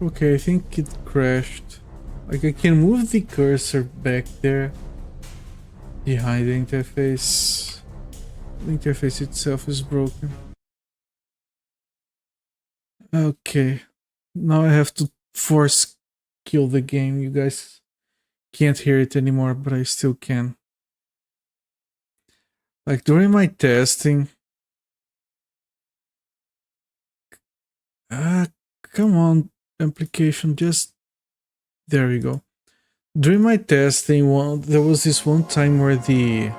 Okay, I think it crashed. Like, I can move the cursor back there behind the interface. The interface itself is broken. Okay, now I have to force kill the game. You guys can't hear it anymore, but I still can. Like, during my testing... come on, application, just... There we go. During my testing, there was this one time where the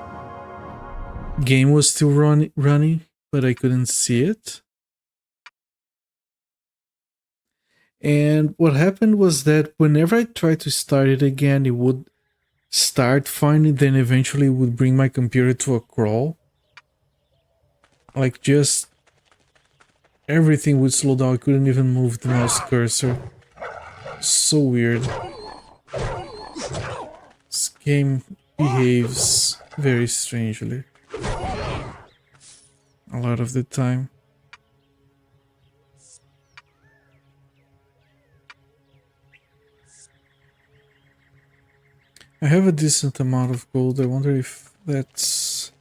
game was still running, but I couldn't see it. And what happened was that whenever I tried to start it again, it would start fine, then eventually it would bring my computer to a crawl. Like, just everything would slow down. I couldn't even move the mouse cursor. So weird. This game behaves very strangely a lot of the time. I have a decent amount of gold. I wonder if that's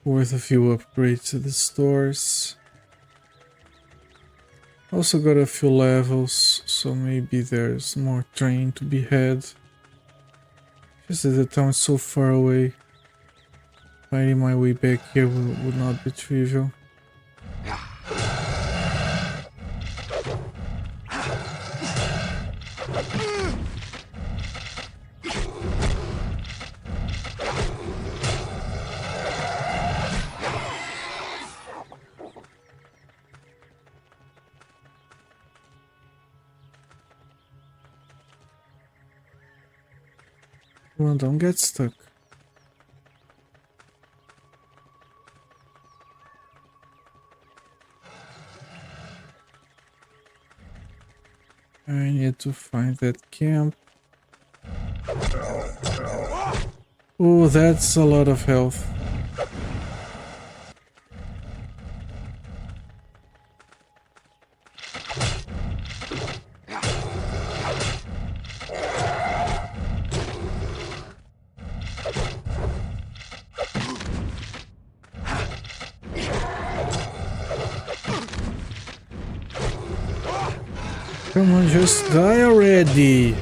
worth a few upgrades to the stores. Also got a few levels, so maybe there's more train to be had. Just that the town is so far away. Finding my way back here would not be trivial. Well, don't get stuck. I need to find that camp. Oh, that's a lot of health. Come on, just die already.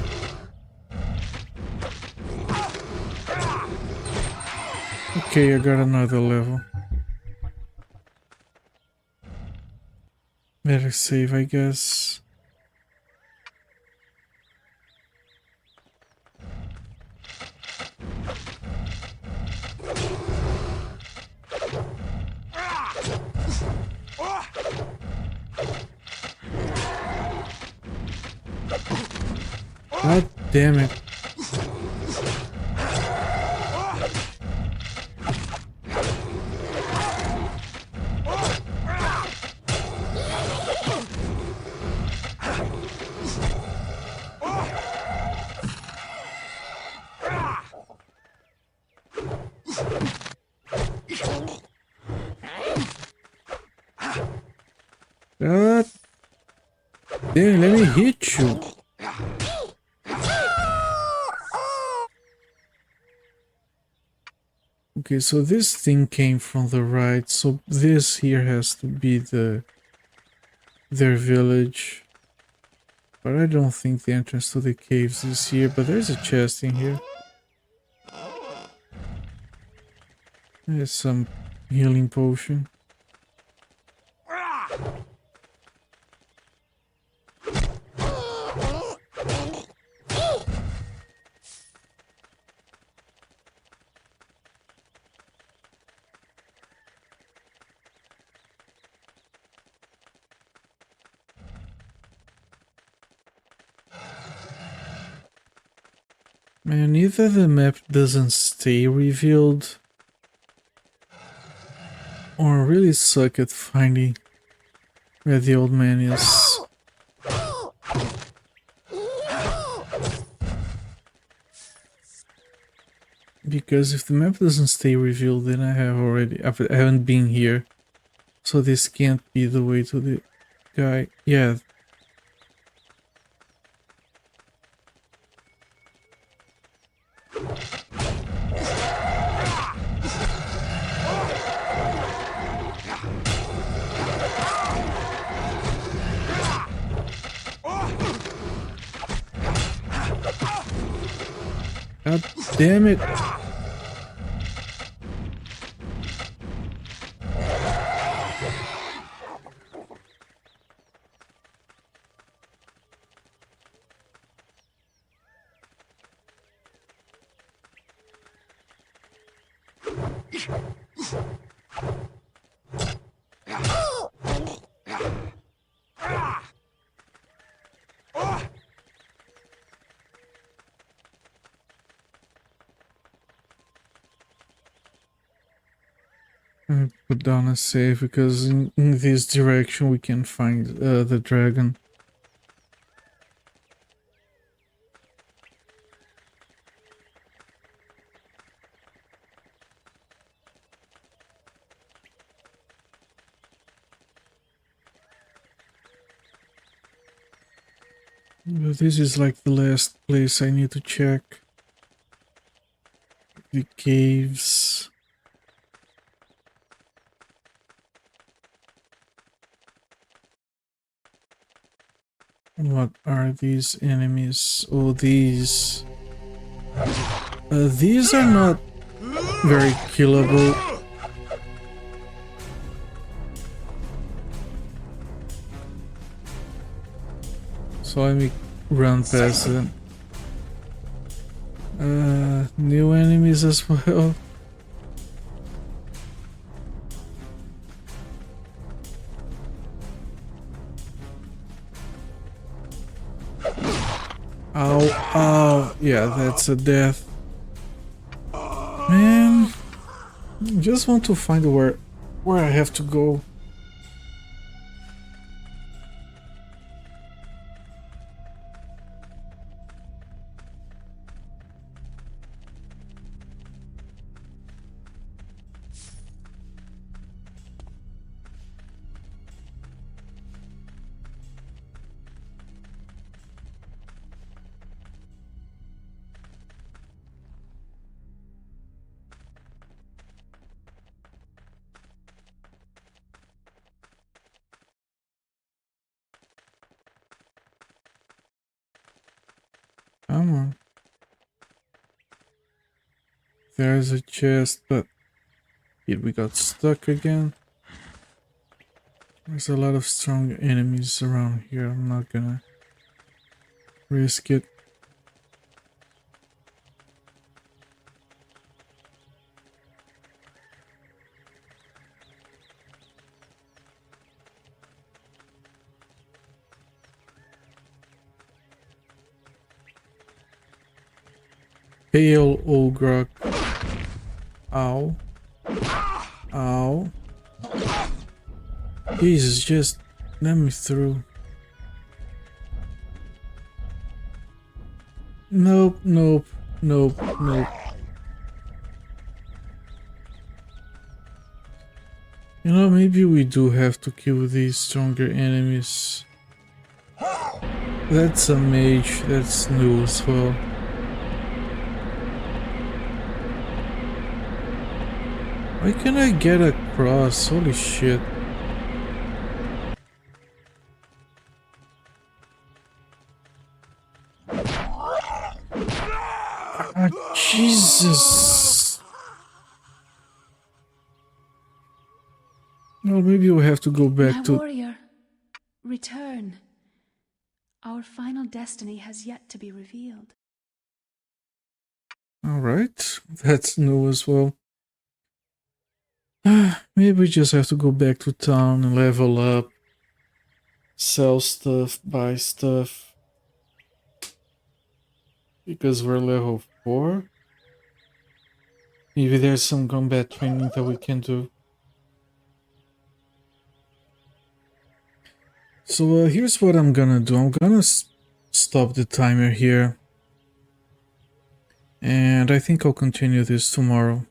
Okay, I got another level. Better save, I guess. God damn it. God damn, let me hit you. Okay, so this thing came from the right, so this here has to be their village. But I don't think the entrance to the caves is here, but there's a chest in here. There's some healing potion. Man, either the map doesn't stay revealed, or I really suck at finding where the old man is. Because if the map doesn't stay revealed, then I haven't been here. So this can't be the way to the guy. Yeah. God damn it. Put down a save because in this direction we can find the dragon. But this is like the last place I need to check. the caves. What are these enemies? Oh, these. These are not very killable. So let me run past them. New enemies as well. Ow, ow. Yeah, that's a death. Man, I just want to find where I have to go. Come on. There's a chest, but here we got stuck again. There's a lot of strong enemies around here. I'm not gonna risk it. Pale Ogre. Ow. Ow. Jesus, just let me through. Nope, nope, nope, nope. You know, maybe we do have to kill these stronger enemies. That's a mage, that's new as well. Why can't I get across? Holy shit. Ah, Jesus. Well, maybe we'll have to go back My to... warrior, return. Our final destiny has yet to be revealed. Alright, that's new as well. Maybe we just have to go back to town and level up. Sell stuff, buy stuff. Because we're level 4. Maybe there's some combat training that we can do. So here's what I'm gonna do. I'm gonna stop the timer here. And I think I'll continue this tomorrow.